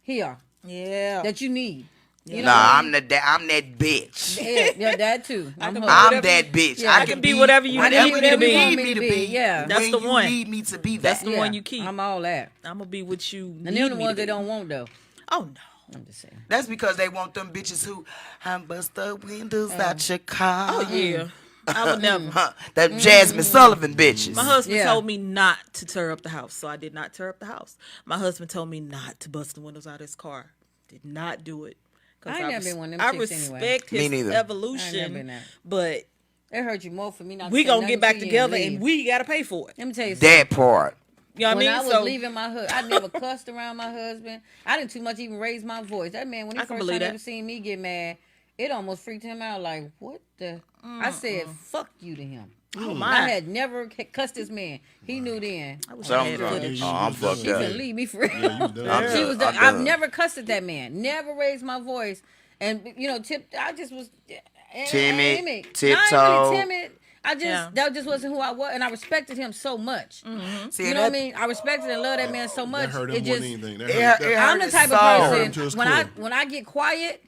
here Yeah, that you need. You know Nah, what I I'm that bitch. Yeah, that too. I'm can her. be I'm whatever that bitch. Yeah. I can be whatever you whatever need me to you be. need me to be. Yeah. That's when the you one. need me to be That's that. the one you keep. I'm all that. I'm gonna be what you And need they're the me ones to they be. don't want though. Oh no. I'm just saying. That's because they want them bitches who I bust the windows out your car. Oh yeah. I would never. Huh, that Jasmine Sullivan bitches. My husband Yeah. told me not to tear up the house, so I did not tear up the house. My husband told me not to bust the windows out of his car. Did not do it. 'Cause I ain't never been one of them I chicks respect anyway. Me his neither. I ain't never been evolution, that. but It hurt you more for me not. we to say gonna nothing get back to you together leave. and we gotta pay for it. Let me tell you something. That part. You know what When I I mean? was So leaving my husband, I never cussed around my husband. I didn't too much even raise my voice. That man, when he I can first believe time that. ever seen me get mad, it almost freaked him out. Like, what the? I said, fuck you to him. oh I my, had never cussed this man. He knew then. I wish So I I'm had drunk. footage. Oh, I'm fucked She up. can leave me for real. Yeah, you done. I'm She done. was. I'm I've done. never cussed at that man. Never raised my voice. And I just was Timid, Not even tiptoe. really timid. I just Yeah. that just wasn't who I was, and I respected him so much. See, You know what I that- mean? I respected and loved that man so much. That hurt him It more just, than anything. That It hurt, hurt- it I'm the hurt type his of soul. Hurt him to person his when core. I get quiet,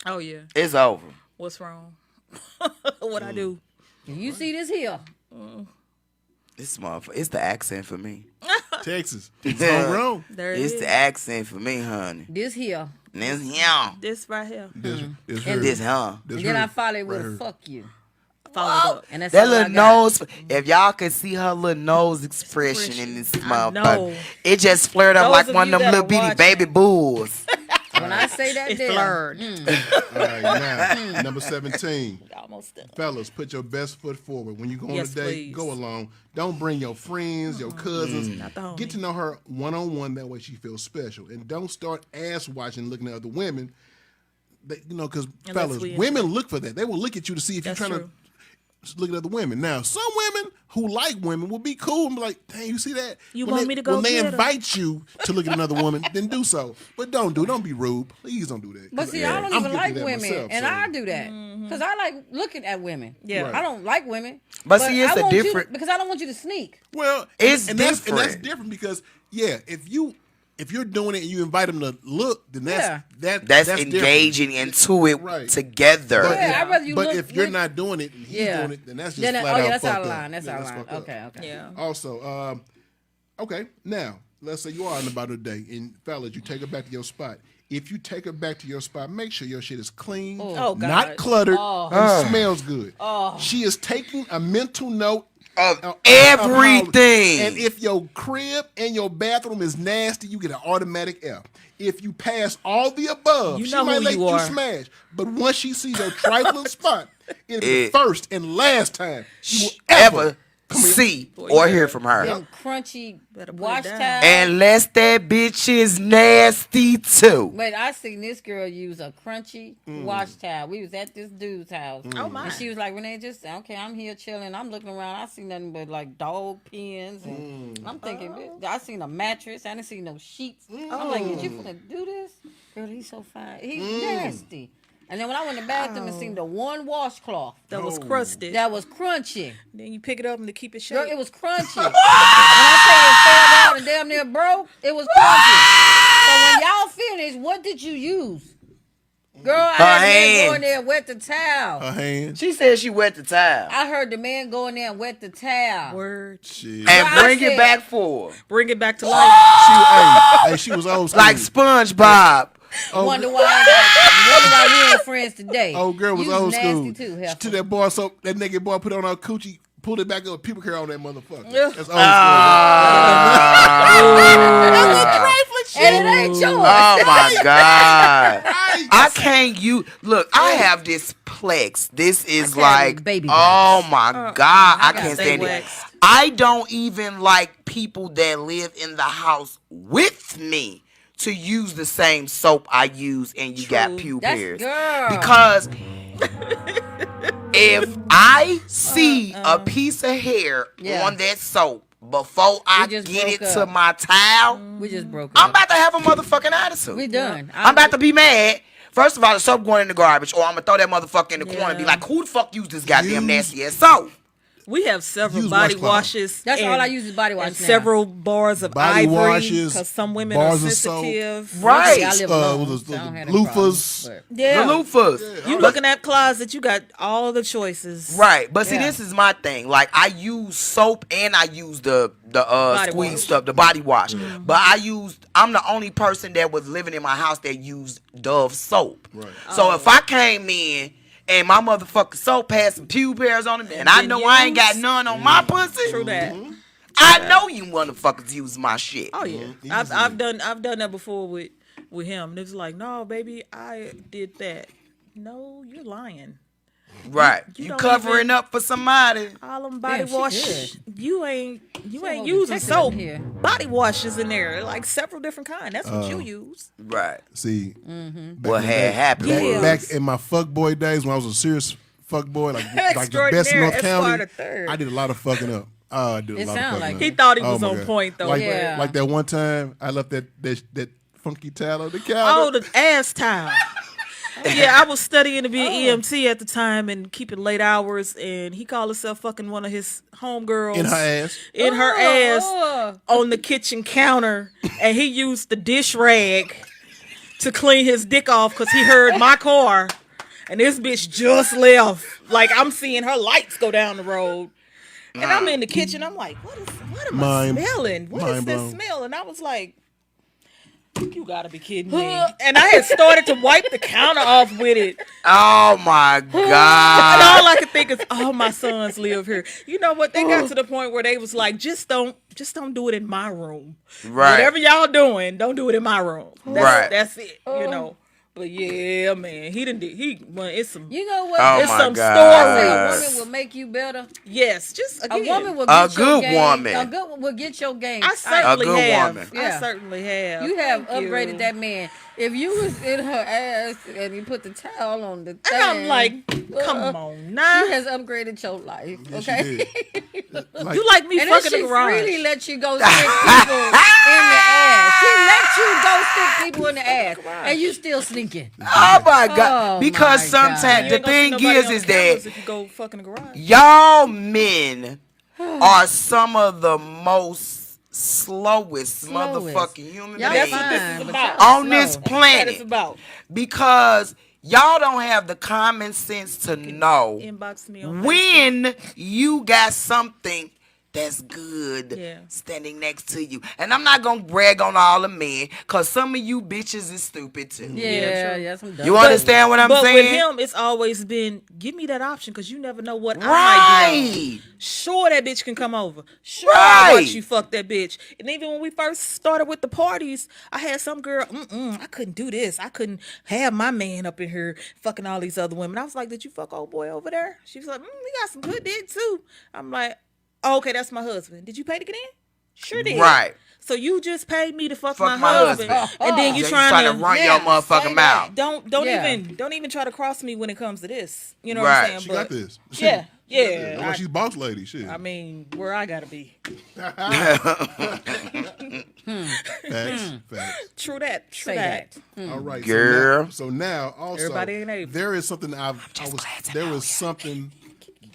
Oh yeah, It's over. what's wrong? What I do? you see this here. This motherfucker. It's the accent for me. Texas. It's all wrong. There it It's is. the accent for me, honey. This here. And it's him. This right here. This And hurt. This huh. This And then I hurt. follow it with Right a here. fuck you. Follow it up. And that's That all I little got. nose, if y'all could see her little nose expression in this I know. motherfucker, it just flared up Those like of one you of them that little are bitty watching. baby bulls. When I say that, It's there, blurred. All right, now, number 17. Almost done. Fellas, put your best foot forward. When you go on Yes, a date, please. go alone. Don't bring your friends, your cousins. Not the homie. Get to know her one-on-one. That way she feels special. And don't start ass watching, looking at other women. Because fellas, we- women look for that. They will look at you to see if you're That's trying true. to look at other women. Now, some women who like women will be cool and be like, dang, you see that? You When want they, me to go When they get her? invite you to look at another woman, then do so. But don't be rude. Please don't do that. But 'Cause, see, yeah, I don't I'm even guilty like of that women, myself, and so. I do that because I like looking at women. Yeah. Right. I don't like women, But see, it's I a want you different- because I don't want you to sneak. Well, It's and that's different. different because if you're doing it and you invite them to look, then Yeah. That's different. engaging into it Right. together. But, Yeah, I'd rather you but look- if you're look- not doing it and he's Yeah. doing it, then that's just Then flat out that's fucked our up. line. That's Yeah, our line. fucked up. Okay. Yeah. Also, okay, now let's say you are on about a date, and fellas, you take her back to your spot. If you take her back to your spot, make sure your shit is clean, Oh, God. not cluttered, and smells good. She is taking a mental note Of how- everything. and if your crib and your bathroom is nasty, you get an automatic F. If you pass all the above, You she know might who let you you are. smash. But once she sees your trifling spot, it'll be the first and last time you will ever come here. see or hear from her. Them crunchy Better put it wash down. towels. Unless that bitch is nasty too. But I seen this girl use a crunchy wash towel. We was at this dude's house. Oh, my. And she was like, Renee, just okay, I'm here chilling. I'm looking around. I see nothing but like dog pins. And I'm thinking, bitch, I seen a mattress. I didn't see no sheets. I'm like, did you finna do this? Girl, he's so fine. He's nasty. And then when I went in the bathroom and seen the one washcloth That was crusted. that was crunchy. Then you pick it up and to keep it Girl, shut. it was crunchy. When I say it fell out and damn near broke, it was perfect. So when y'all finished, what did you use? Girl, I heard the man go in there and wet the towel. Her hands. She said she wet the towel. I heard the man go in there and wet the towel. Word. Shit. And I bring it said- back for her. Bring it back to life. She was old school. Like SpongeBob. Wonder why we ain't friends today. Old girl was You old nasty school. too, She heifer. took that boy, so that nigga boy put on her coochie, pulled it back up, people care on that motherfucker. Yeah. That's old And it ain't yours. Oh my God. school. I can't look, I have this Plex. This is carry like baby oh my God. I gotta can't stay stand it. waxed. I don't even like people that live in the house with me to use the same soap I use and you got pube That's hairs. girl. Because if I see a piece of hair Yeah. on that soap before I just get it broke to up. my towel, We just broke I'm up. about to have a motherfucking attitude. We done. I'm about to be mad. First of all, the soap going in the garbage, or I'm gonna throw that motherfucker in the corner and be Yeah. like, "Who the fuck used this goddamn Use- nasty ass soap?" We have several Use body washcloth. washes. That's all and- I use is body wash and now. several bars of Body ivory, washes, because some women are bars of soap. sensitive. Right. See, I live alone, the so I don't have that loofahs. problem, Yeah. The loofahs. You looking at closet, you got all the choices. Right, but see, Yeah. this is my thing. Like, I use soap and I use the squeeze wash. stuff, the body wash. But I'm the only person that was living in my house that used Dove soap. Right. So if I came in and my motherfucking soap had some pube hairs on it, and I been know I ain't got used. none on my pussy, True that. I know you motherfuckers use my shit. Oh yeah, I've done that before with him. And it's like, no, baby, I did that. No, you're lying. Right. You You don't covering even- up for somebody. All them body Damn, she wash. good. You ain't whole using detective soap. in here. Body washes in there, like several different kinds. That's what you use. Right. See, What had happened Yeah. was back in my fuckboy days when I was a serious fuckboy, like the best in Extraordinaire North County, Esquire third. I did a lot of fucking up. I did a It lot of sound fucking like up. it. He thought he Oh was my on God. point though. Like, Yeah. like that one time I left that funky towel on the counter. Oh, the ass towel. Yeah, I was studying to be an EMT at the time and keeping late hours, and he called himself fucking one of his homegirls in her ass. in her ass Oh. on the kitchen counter, and he used the dish rag to clean his dick off because he heard my car, and this bitch just left. Like, I'm seeing her lights go down the road, and I'm in the kitchen. I'm like, what am Mind- I smelling? What is mind this blown. smell? And I was like, you gotta be kidding me. And I had started to wipe the counter off with it. Oh my And God. all I could think is, oh, my sons live here. You know what? They got to the point where they was like, just don't do it in my room. Right. Whatever y'all doing, don't do it in my room. Right. That's it. You know. But yeah, man, it's some. You know what? Oh It's my some Say story. a woman will make you better. Yes, just A again. woman will A get your good game. woman. A good one will get your game. I certainly good have. woman. Yeah. I certainly have. You have Thank upgraded you. that man. If you was in her ass and you put the towel on the thing, And I'm like, come on now. she has upgraded your life. Yes, she Okay. did. You like me And then fucking she the garage. freely let you go stick people in the ass. She let you go stick people in the ass, and you still sneaking. Oh my God. Oh because my God. sometimes You the ain't gonna see thing nobody is on is cameras that if you go fucking the garage. y'all men are some of the most slowest motherfucking human Y'all beings That's what this fine, is but about. y'all on this slow. That planet is about. because y'all don't have the common sense to know Inbox me on when you got something that's good Yeah. standing next to you. And I'm not gonna brag on all the men, cause some of you bitches is stupid too. Yeah, true. yeah, some dumb You shit. understand what I'm But saying? with him, it's always been, give me that option because you never know what I might be on. Right. Sure, that bitch can come over. Sure, I'll watch Right. you fuck that bitch. And even when we first started with the parties, I had some girl, I couldn't do this. I couldn't have my man up in here fucking all these other women. I was like, did you fuck old boy over there? She was like, we got some good dick too. I'm like, oh, okay, that's my husband. Did you pay to get in? Sure did. Right. So you just paid me to fuck Fuck my my husband, husband. and then you So trying to run yeah, your say motherfucking that. mouth. don't Yeah. even try to cross me when it comes to this. You know Right. what I'm saying? She got this. Yeah, That's yeah. why she's boss lady. Shit. I mean, where I gotta be. Facts. True that. True Say that. that. All right, Girl. So now also, Everybody ain't able. there is something there was something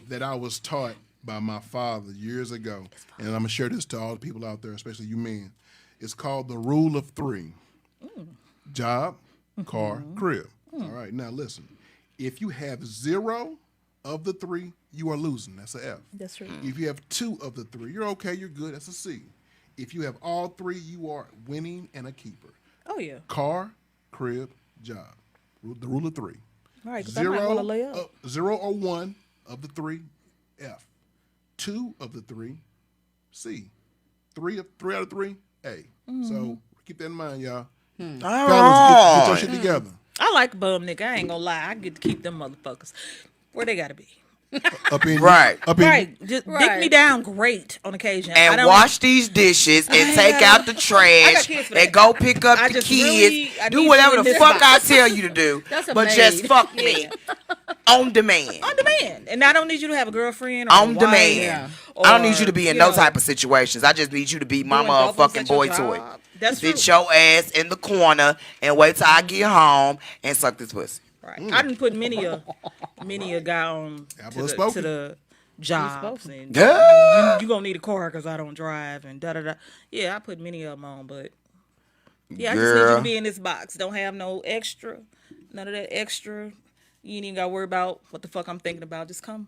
that I was taught by my father years ago, and I'm gonna share this to all the people out there, especially you men. It's called the rule of 3. Job, car, crib. All right, now listen. If you have 0 of the 3, you are losing. That's an F. That's right. If you have 2 of the 3, you're okay, you're good. That's a C. If you have all 3, you are winning and a keeper. Oh yeah. Car, crib, job. The rule of 3. All right, because I might want to lay up. 0 or 1 of the 3, F. 2 of the 3, C. 3 out of 3, A. So keep that in mind, y'all. Fellas, get your shit together. I like a bum nigga. I ain't gonna lie. I get to keep them motherfuckers where they gotta be. Up in Right. Up in Right. Just dick Right. me down great on occasion. I And don't- wash these dishes and take out the trash kids for that. and go pick up I the just kids. really- I Do need whatever you in the this fuck box. I tell you to do. That's a but maid. just fuck me on demand. On demand. And I don't need you to have a girlfriend or On a wife, demand. or, I don't need you to be in you no know, type of situations. I just need you to be my doing doubles motherfucking at your boy job. toy. That's Sit true. your ass in the corner and wait till I get home and suck this pussy. Right. I didn't put many a guy on Apple to spoken. the jobs and Yeah. you gonna need a car because I don't drive and da da da. Yeah, I put many of them on, but yeah, I just need you Girl. to be in this box. Don't have no extra, none of that extra. You ain't even gotta worry about what the fuck I'm thinking about. Just come,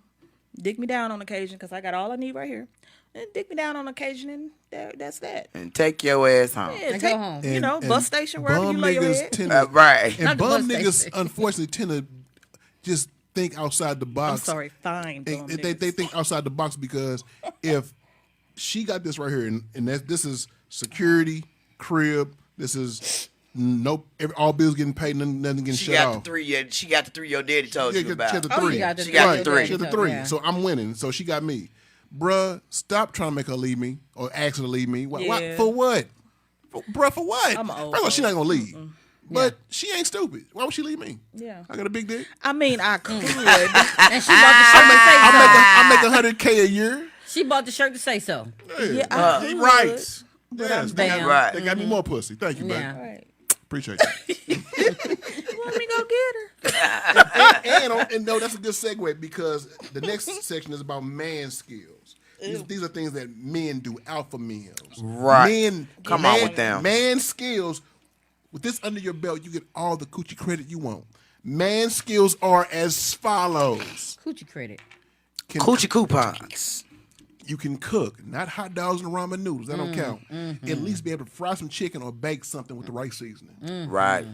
dig me down on occasion because I got all I need right here. And dig me down on occasion and that's that. And take your ass home. Yeah, And go home. You know, And bus station wherever you bum lay your niggas head. tend to, Right. and Not the bum bus niggas station. unfortunately tend to just think outside the I'm box. sorry, fine. And bum they niggas. think outside the box because if she got this right here, and this is security, crib, this is all bills getting paid, nothing getting She shut got off. the 3. She got the 3 your daddy told Yeah, you she about. had the Oh, 3. you got the She got three. the three. She had the 3. Yeah. So I'm winning. So she got me. Bruh, stop trying to make her leave me or ask her to leave me. Why, Yeah. for what? Bruh, for what? I'm old, First of all, she not going to leave. Mm-hmm. But she ain't stupid. Why would she leave me? Yeah. I got a big dick. I mean, I could. And she bought the shirt to say I so. make $100K a year. She bought the shirt to say so. Yeah, I could. Right. Yes, I'm they got, down. Right. they got me more pussy. Thank you, baby. Yeah. Right. Appreciate that. You want me to go get her? and no, that's a good segue because the next section is about man skills. These are things that men do, alpha males. Right. Men, Come on with them. Man skills. With this under your belt, you get all the coochie credit you want. Man skills are as follows. Coochie credit. Coochie coupons. You can cook, not hot dogs and ramen noodles. That don't count. Mm-hmm. At least be able to fry some chicken or bake something with the right seasoning. Right.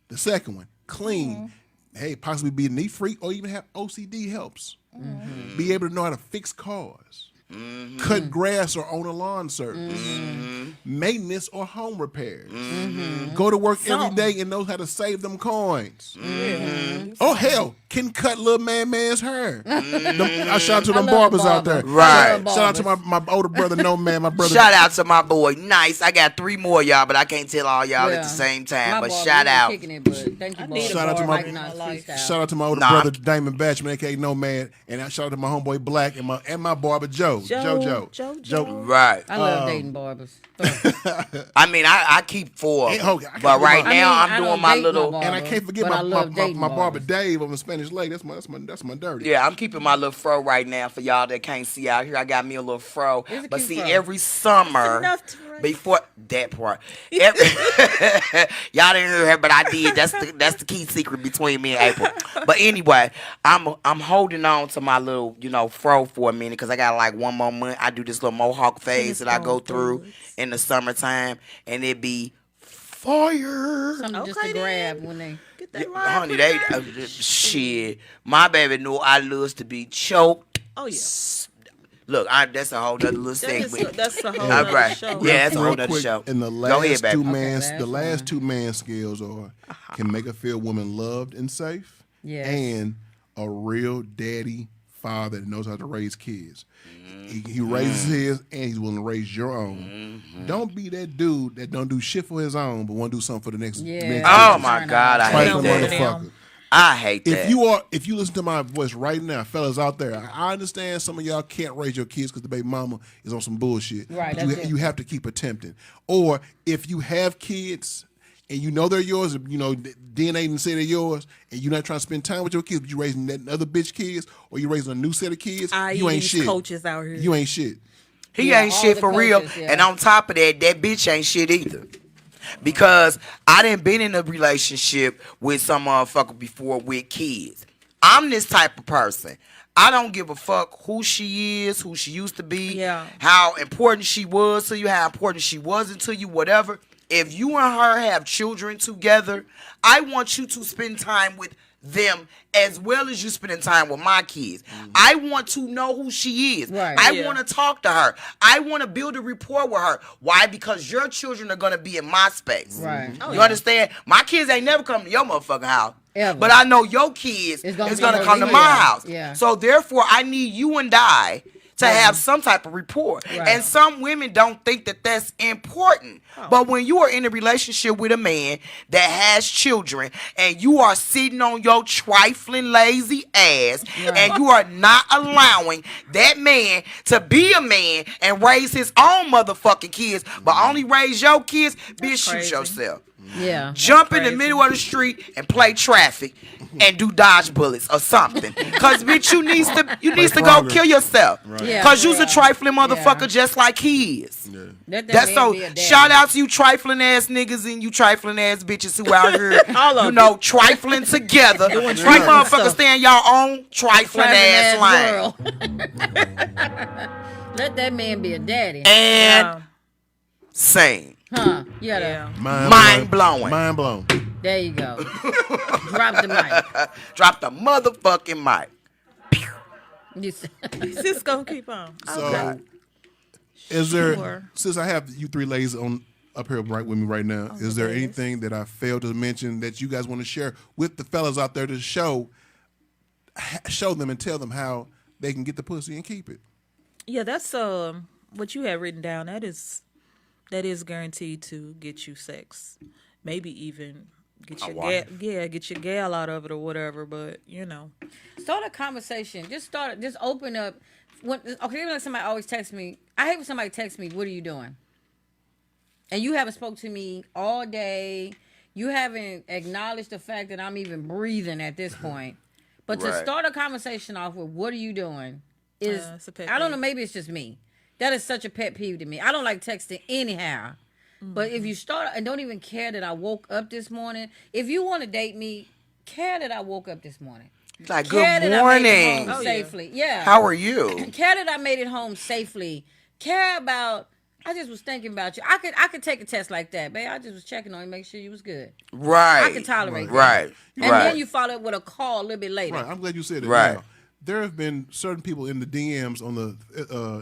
The second one, clean. Hey, possibly be neat free or even have OCD helps. Be able to know how to fix cars. Cut grass or own a lawn service. Maintenance or home repairs. Go to work every day and knows how to save them coins. Oh, hell, can cut little man's hair. I shout out to them love barbers out there. barbers. Right. I love Shout out to barbers. my older brother, No Man, my brother. Shout out to my boy. Nice. I got 3 more, y'all, but I can't tell all y'all at the same time. My But barber, shout he out. Kicking it, but thank you, need a Shout out to barber my- in my life. Shout out to my older Nah. brother, Damon Batchman, aka No Man, and I shout out to my homeboy Black and my barber Joe. Joe. Right. I love dating barbers. I mean, I keep 4. Hey, okay, I But gotta right do my- now, I I'm don't doing my date little. barber, And I can't forget but I love my dating barber barbers. Dave on the Spanish Lake. That's my dirty. Yeah, I'm keeping my little fro right now for y'all that can't see out here. I got me a little fro. It's a But cute see, fro. every summer, enough to run. before that part, y'all didn't hear her, but I did. That's the key secret between me and April. But anyway, I'm holding on to my little fro for a minute because I got like 1 more month. I do this little mohawk phase that I go through in the summertime, and it be fire. Something just Okay, to then. grab when they. Get that line Honey, put they down. shit. My baby know I loves to be choked. Oh yeah. Look, that's a whole other little segment. That's a whole All other right. show. Yeah, that's a Real whole other quick, show. And the Go ahead, last baby. last two man skills are can make her feel woman loved and safe, Yes. and a real daddy father that knows how to raise kids. He raises his, and he's willing to raise your own. Don't be that dude that don't do shit for his own, but want to do something for the next. Yeah. next Oh kid. my God, I Trifling hate that. motherfucker. I hate that. If you listen to my voice right now, fellas out there, I understand some of y'all can't raise your kids because the baby mama is on some bullshit. Right, But that's it. you have to keep attempting. Or if you have kids, and you know they're yours, you know, DNA didn't say they're yours, and you're not trying to spend time with your kids, but you raising that other bitch kids, or you raising a new set of kids, you ain't these shit. coaches out here. You ain't shit. He Yeah, ain't all shit the for real. coaches, yeah. And on top of that, that bitch ain't shit either. Because I done been in a relationship with some motherfucker before with kids. I'm this type of person. I don't give a fuck who she is, who she used to be, how important she was to you, how important she wasn't to you, whatever. If you and her have children together, I want you to spend time with them as well as you spending time with my kids. I want to know who she is. Right. I want to talk to her. I want to build a rapport with her. Why? Because your children are going to be in my space. Right. You understand? My kids ain't never come to your motherfucking house. Ever. But I know your kids is gonna going be to come to over my here. house. Yeah. So therefore, I need you and I to have some type of rapport. Right. And some women don't think that that's important. But when you are in a relationship with a man that has children and you are sitting on your trifling lazy ass and you are not allowing that man to be a man and raise his own motherfucking kids, but only raise your kids, bitch, shoot crazy. yourself. Yeah. Jump in the middle of the street and play traffic and do dodge bullets or something. Cause bitch, you needs to go Frogger. kill yourself. Right. Yeah, Cause you's for a real. trifling motherfucker Yeah. just like he is. Yeah. Let that That's man so. be a daddy. Shout out to you trifling ass niggas and you trifling ass bitches who out here, All of you know, trifling together. You trifling motherfuckers stuff. stay in y'all own trifling ass lane. world. Let that man be a daddy. And sing. Huh? You gotta. Yeah. Mind blowing. Mind blown. There you go. Drop the mic. Drop the motherfucking mic. You said- It's just gonna keep on. So, is there, Sure. since I have you three ladies on up here right with me right now, is there anything that I failed to mention that you guys want to share with the fellas out there to show them and tell them how they can get the pussy and keep it? Yeah, that's what you have written down. That is guaranteed to get you sex. Maybe even get your get your gal out of it or whatever. But you know, Start a conversation. Just open up. Even like somebody always texts me. I hate when somebody texts me, "What are you doing?" And you haven't spoke to me all day. You haven't acknowledged the fact that I'm even breathing at this point. But to Right. start a conversation off with "What are you doing?" is it's a pet I don't know. peeve. Maybe it's just me. That is such a pet peeve to me. I don't like texting anyhow. But if you start and don't even care that I woke up this morning, if you want to date me, care that I woke up this morning. Like, Care good that I made it morning. home safely. Yeah. How are you? Care that I made it home safely. Care about. I just was thinking about you. I could take a test like that, babe. I just was checking on you, make sure you was good. Right. I can tolerate that. Right. And then you follow up with a call a little bit later. Right. I'm glad you said it. Right. Now, there have been certain people in the DMs on the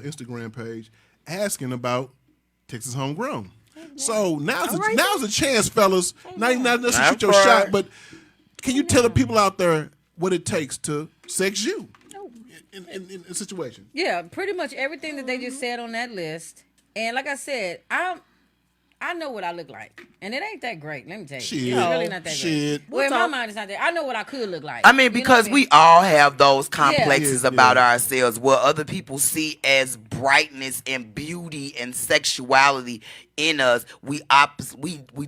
Instagram page asking about Texas Homegrown. So now's a chance, fellas. Not necessarily shoot your Right. shot, but can you tell the people out there what it takes to sex you in a situation? Yeah, pretty much everything that they just said on that list. And like I said, I know what I look like, and it ain't that great. Let me tell you, Shit. it's really not that Shit. great. Well, in my mind, it's not that. I know what I could look like. I mean, You know because what I we mean? all have those complexes Yeah. about ourselves, what other people see as brightness and beauty and sexuality in us. We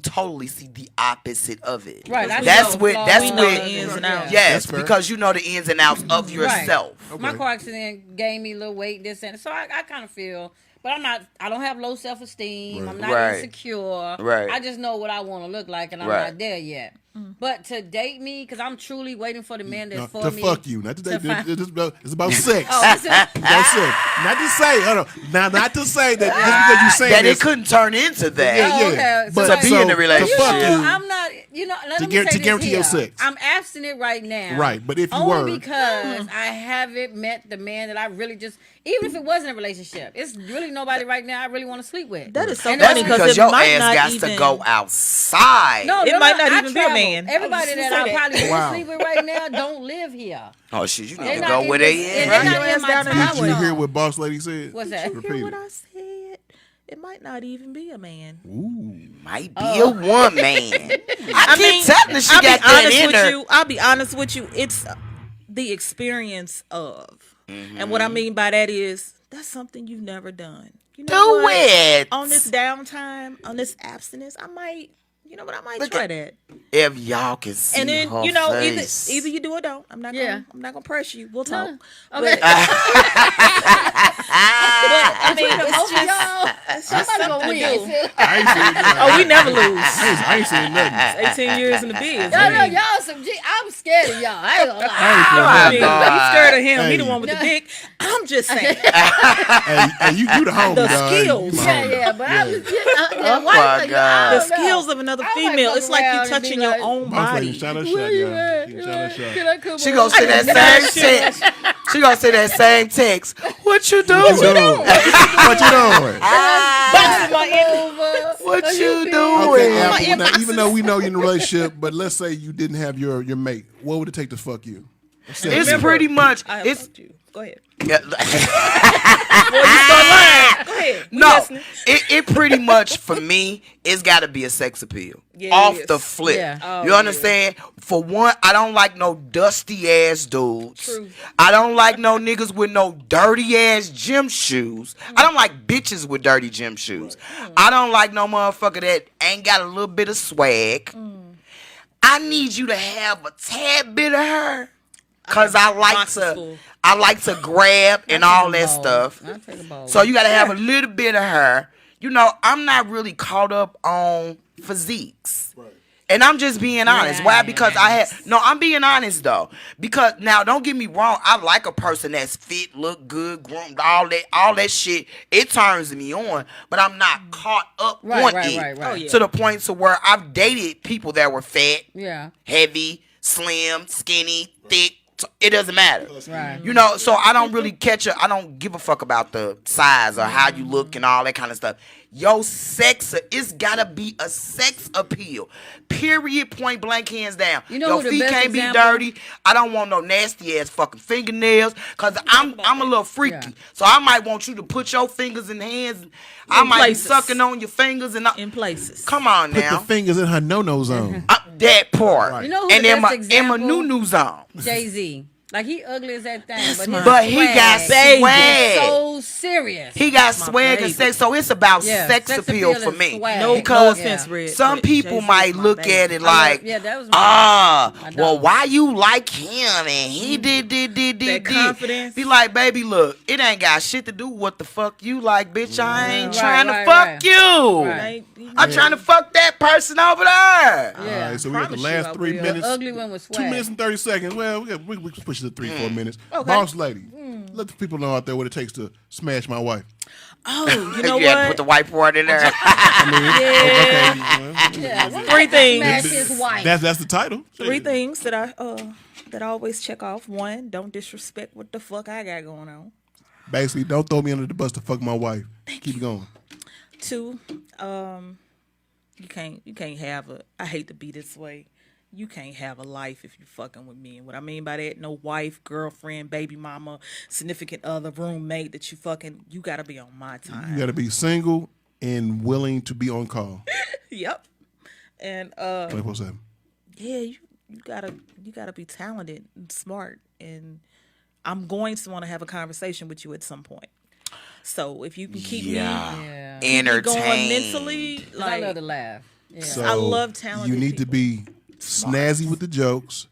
totally see the opposite of it. Right, I That's know what. flaws. That's We know what. the ins and Yeah. outs. Yes, That's fair. because you know the ins and outs of yourself. Right. My car accident gave me a little weight, this and so I kind of feel, but I don't have low self esteem. I'm not Right. insecure. Right. I just know what I want to look like, and I'm Right. not there yet. But to date me, because I'm truly waiting for the man that's for to me. fuck you. Not to date. find- It's about sex. Oh, is it? It's about sex. Not to say. Hold on. Now, not to say that just because you saying That this. it couldn't turn into that. Yeah, Oh, yeah. okay. But So to be in a to relationship. fuck you. I'm not, let me guar- say to this guarantee here. your sex. I'm abstinent right now. Right, but if you only were- because I haven't met the man that I really just, even if it wasn't a relationship, it's really nobody right now I really want to sleep with. that is so And That's funny because because it your might ass not got even to go outside. No, It might not I even be a travel. man. Everybody I was that just I gonna probably say would Wow. sleep with right now don't live here. Oh shit, you They're need to not go in where this- they and at. they're not Your in ass my down in time Did you Howard. hear what Boss Lady said? What's that? You Repeat hear what it. I said? It might not even be a man. Might be a woman. I keep telling her she I'll got be that honest in with her. you. I'll be honest with you. It's the experience of, and what I mean by that is that's something you've never done. You know Do what? it. On this downtime, on this abstinence, I might, You know what? I might Look try at- that. If y'all can see And then her you know, face. either you do or don't. I'm not gonna press you. We'll talk. Okay. But, I mean, it's just Somebody gonna win. do. I ain't saying nothing. Oh, we never lose. I ain't saying nothing. 18 years in the biz. Y'all know y'all some G. I'm scared of y'all. I ain't gonna lie. I ain't saying nothing. You scared of him. He Hey. the one with the dick. I'm just saying. Hey, you the homie, The dog. skills. You my Yeah, homie. yeah, but I was just, Oh, why my you- God. I The don't know. skills of another I might female. fuck It's like around you and touching be your like, own Boss lady, body. shot her Where shot, you y'all. at? She shot her shot. Can I come She over? gonna say that same text. She gonna say that same text. What you doing? What you doing? What you doing? Boxing my end. What you Okay, doing? Apple. Now, even though we know you're in a relationship, but let's say you didn't have your mate, what would it take to fuck you? It's pretty much. I have It's fucked you. Go ahead. yeah, Before you start lying. Go ahead. We no. listening. It pretty much for me. It's got to be a sex appeal. Yeah, it Off is. the flip. Yeah. Oh, You understand? For one, I don't like no dusty ass dudes. True. I don't like no niggas with no dirty ass gym shoes. I don't like bitches with dirty gym shoes. I don't like no motherfucker that ain't got a little bit of swag. I need you to have a tad bit of her. Cause I like boxes to full. grab and all that stuff. I'll take a ball. So you gotta have a little bit of her. You know, I'm not really caught up on physiques. Right. And I'm just being honest. Why? Because I'm being honest though. Because now don't get me wrong, I like a person that's fit, look good, groomed, all that shit. It turns me on, but I'm not caught up on it right. Oh, yeah. to the point to where I've dated people that were fat, Yeah. heavy, slim, skinny, thick. It doesn't matter. Right. You know, so I don't really I don't give a fuck about the size or how you look and all that kind of stuff. Yo, it's gotta be a sex appeal. Period, point blank, hands down. You know Your who the feet best can't example? be dirty. I don't want no nasty ass fucking fingernails. Cause I'm a little freaky. Yeah. So I might want you to put your fingers in hands. I might places. be sucking on your fingers and In places. come on Put now. the fingers in her no-no zone. That part. Right. You know who and the in best my example? new zone. Jay-Z. Like, he ugly as that thing, but, my But he got baby. swag. so serious. He got swag baby. and sex, so it's about Yeah, sex appeal appeal for is me. swag. No Because offense, Red. some but people Jay-Z might is my look baby. at it like, yeah, that was my I well, don't. why you like him and he did. confidence. Be like, baby, look, it ain't got shit to do with what the fuck you like, bitch. I ain't Right, trying to right, fuck right. you. Right. I'm trying to fuck that person over there. Yeah. All right, so we got the Promise you I last 3 will. minutes. The ugly one was 2 swag. minutes and 30 seconds. Well, we can push it to 3-4 minutes. Okay. Boss lady, let the people know out there what it takes to smash my wife. Oh, you know You had to put what? the whiteboard in there. Yeah. Okay. Yeah, one Three things. smash his wife. That's the title. Three things that I always check off. One, don't disrespect what the fuck I got going on. Basically, don't throw me under the bus to fuck my wife. Keep going. Two, you can't have I hate to be this way. You can't have a life if you fucking with me. And what I mean by that, no wife, girlfriend, baby mama, significant other, roommate that you gotta be on my You time. got to be single and willing to be on call. Yep. And 24/7. yeah, you gotta be talented and smart, and I'm going to want to have a conversation with you at some point. So if you can keep Yeah. me going Entertain. mentally, I like love to laugh. Yeah. So I love talented you need to people. be snazzy with the jokes.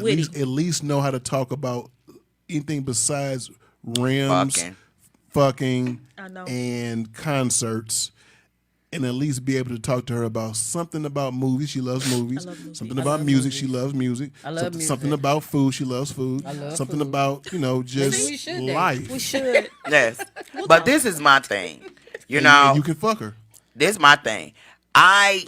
Witty. At least know how to talk about anything besides rims, fucking, I know. and concerts. And at least be able to talk to her about something about movies. She loves movies. love movies. Something I about love music. She loves music. I love music. Something about food. She loves food. I love something food. about, just we should date. life. we should. Yes. But this is my thing. You And know, you can fuck her. this is my thing. I'm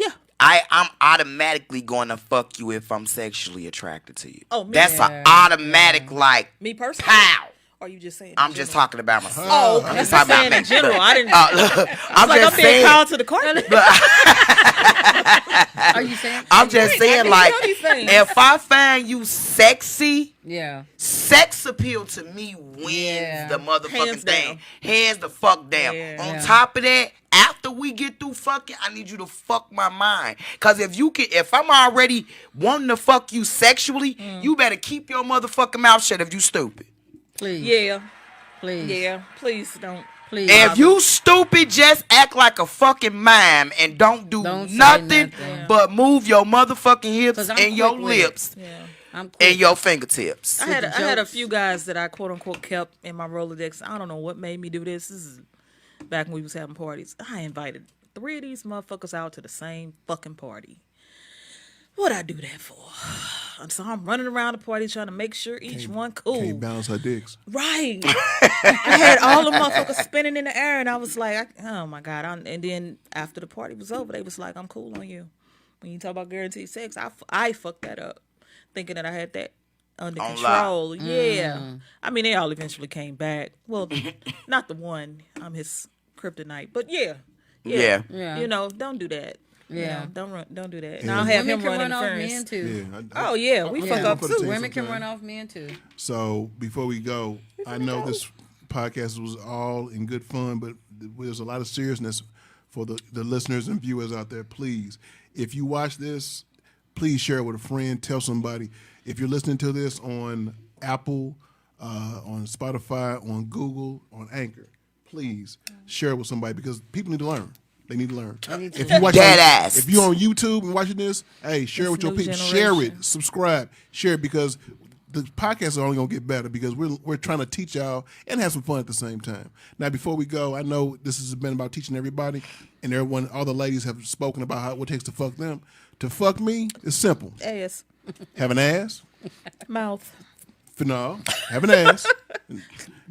automatically going to fuck you if I'm sexually attracted to you. Oh, me. That's Yeah. an automatic, like, Me personally. pow. Or you just saying? I'm just talking about myself. Oh, I'm I'm just just talking saying about in general. I didn't. I'm like just I'm being saying. called to the carpet. Are you saying? I'm just saying, like, know these things. if I find you sexy, Yeah. sex appeal to me wins Yeah. the motherfucking Hands thing. down. Hands the fuck down. Yeah. On Yeah. top of that, after we get through fucking, I need you to fuck my mind. Cause if I'm already wanting to fuck you sexually, you better keep your motherfucking mouth shut if you stupid. Please. Yeah, Please. yeah. Please don't. Please. If you stupid, just act like a fucking mime and don't do Don't say nothing nothing. but move your motherfucking hips 'Cause I'm and your quick with it. lips I'm quick. and your fingertips. I had a jokes. few guys that I quote unquote kept in my Rolodex. I don't know what made me do this. This is back when we was having parties. I invited 3 of these motherfuckers out to the same fucking party. What'd I do that for? And so I'm running around the party trying to make sure each one cool. Can't balance her dicks. Right. I had all the motherfuckers spinning in the air, and I was like, oh my God. And then after the party was over, they was like, I'm cool on you. When you talk about guaranteed sex, I fucked that up, thinking that I had that under On control. Yeah. I mean, they all eventually came back. Well, not the one. I'm his kryptonite. But yeah. Yeah. You know, don't do that. Yeah. You know, don't do that. And Yeah. I'll have Women him can run run off interference. men too. Oh yeah, we fuck up for the too. team Women can sometime. run off men too. So before we go, I know this podcast was all in good fun, but there's a lot of seriousness for the listeners and viewers out there. Please, if you watch this, please share it with a friend. Tell somebody. If you're listening to this on Apple, on Spotify, on Google, on Anchor, please share it with somebody because people need to learn. They need to learn. If you watch Dead ass. if you're on YouTube and watching this, hey, share it with your new people. Share generation. it, subscribe, share it because the podcast are only gonna get better because we're trying to teach y'all and have some fun at the same time. Now, before we go, I know this has been about teaching everybody, and everyone, all the ladies have spoken about what it takes to fuck them. To fuck me is simple: Ass, have an ass, mouth. no, have an ass,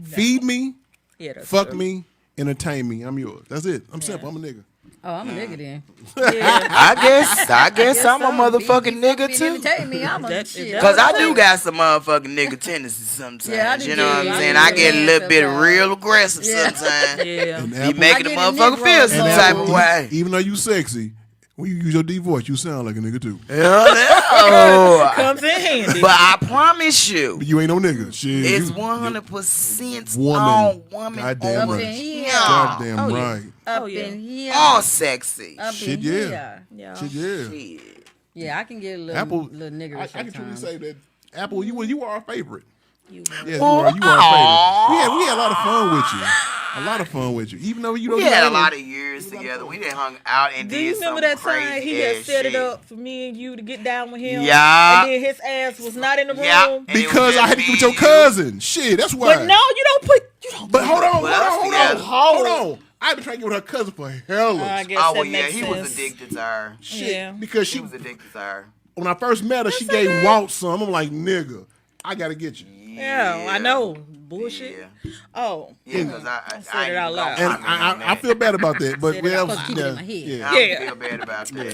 feed me, Yeah, that's fuck true. me, entertain me. I'm yours. That's it. I'm simple. I'm a nigga. Oh, I'm a nigga then. Yeah. I guess I'm a motherfucking nigga too. Entertain me. I'm a That- shit. that- Cause I do got some motherfucking nigga tendencies sometimes. Yeah, I do you know what too. I'm I saying? do I get a too. little bit Sometimes. real aggressive Yeah. sometimes. Yeah. And Be Apple, making I the get a motherfucker Negro feel some mode. type of way. even though you sexy, when you use your deep voice, you sound like a nigga too. Oh, Comes in handy. but I promise you, But you ain't no nigga. Shit, it's you- 100% Woman. all woman. Goddamn Up right. in here. Goddamn Oh, yeah. right. Up Oh, yeah. in here. All sexy. Up Shit, in yeah. here. Yeah. Shit, yeah. Shit. Yeah, I can get a little, Apple, little niggerish I can truly sometimes. say that Apple, you are our favorite. You Yeah, you are our favorite. We had a lot of fun with you. A lot of fun with you. Even though you don't We do had a any- lot of years together. We didn't hung out and Do did you some remember that time crazy he had ass set it shit. up for me and you to get down with him? Yeah. And then his ass was not in the room. Yeah. And it was Because just I had to me get with your and you. cousin. Shit, that's why. But no, you don't. But hold on, Well, that's hold together. on. I've been trying to get with her cousin for hella I guess Oh, that well, yeah, makes he sense. was addicted to her. shit. Yeah. Because He she, was addicted to her. when I first met her, she gave Walt some. I'm like, nigga, I gotta get you. Yeah, I know. Bullshit. Yeah, Oh. yeah, because I said it ain't out even loud. gonna And comment on I that. feel bad about that. But Said it well, out loud. Keep it in my head. yeah. I Yeah. don't feel bad about that. Yeah.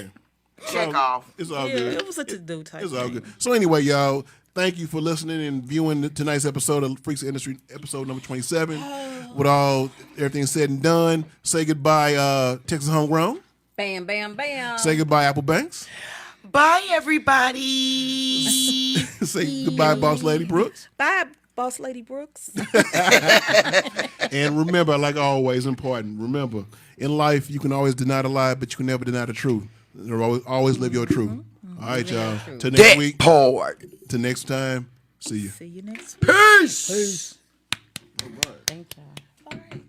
Check So, off. It's all Yeah, good. it was a to-do type It's all thing. good. So anyway, y'all, thank you for listening and viewing tonight's episode of Freaks of Industry, episode number 27. With everything said and done, say goodbye, Texas Homegrown. Bam, bam, bam. Say goodbye, Apple Banks. Bye, everybody. Say goodbye, Boss Lady Brooks. Bye, Boss Lady Brooks. And remember, like always, important. Remember, in life, you can always deny the lie, but you can never deny the truth. Always live your truth. All right, y'all. Till next That week. part. Till next time. See you. See you next week. Peace. Thank you. All right.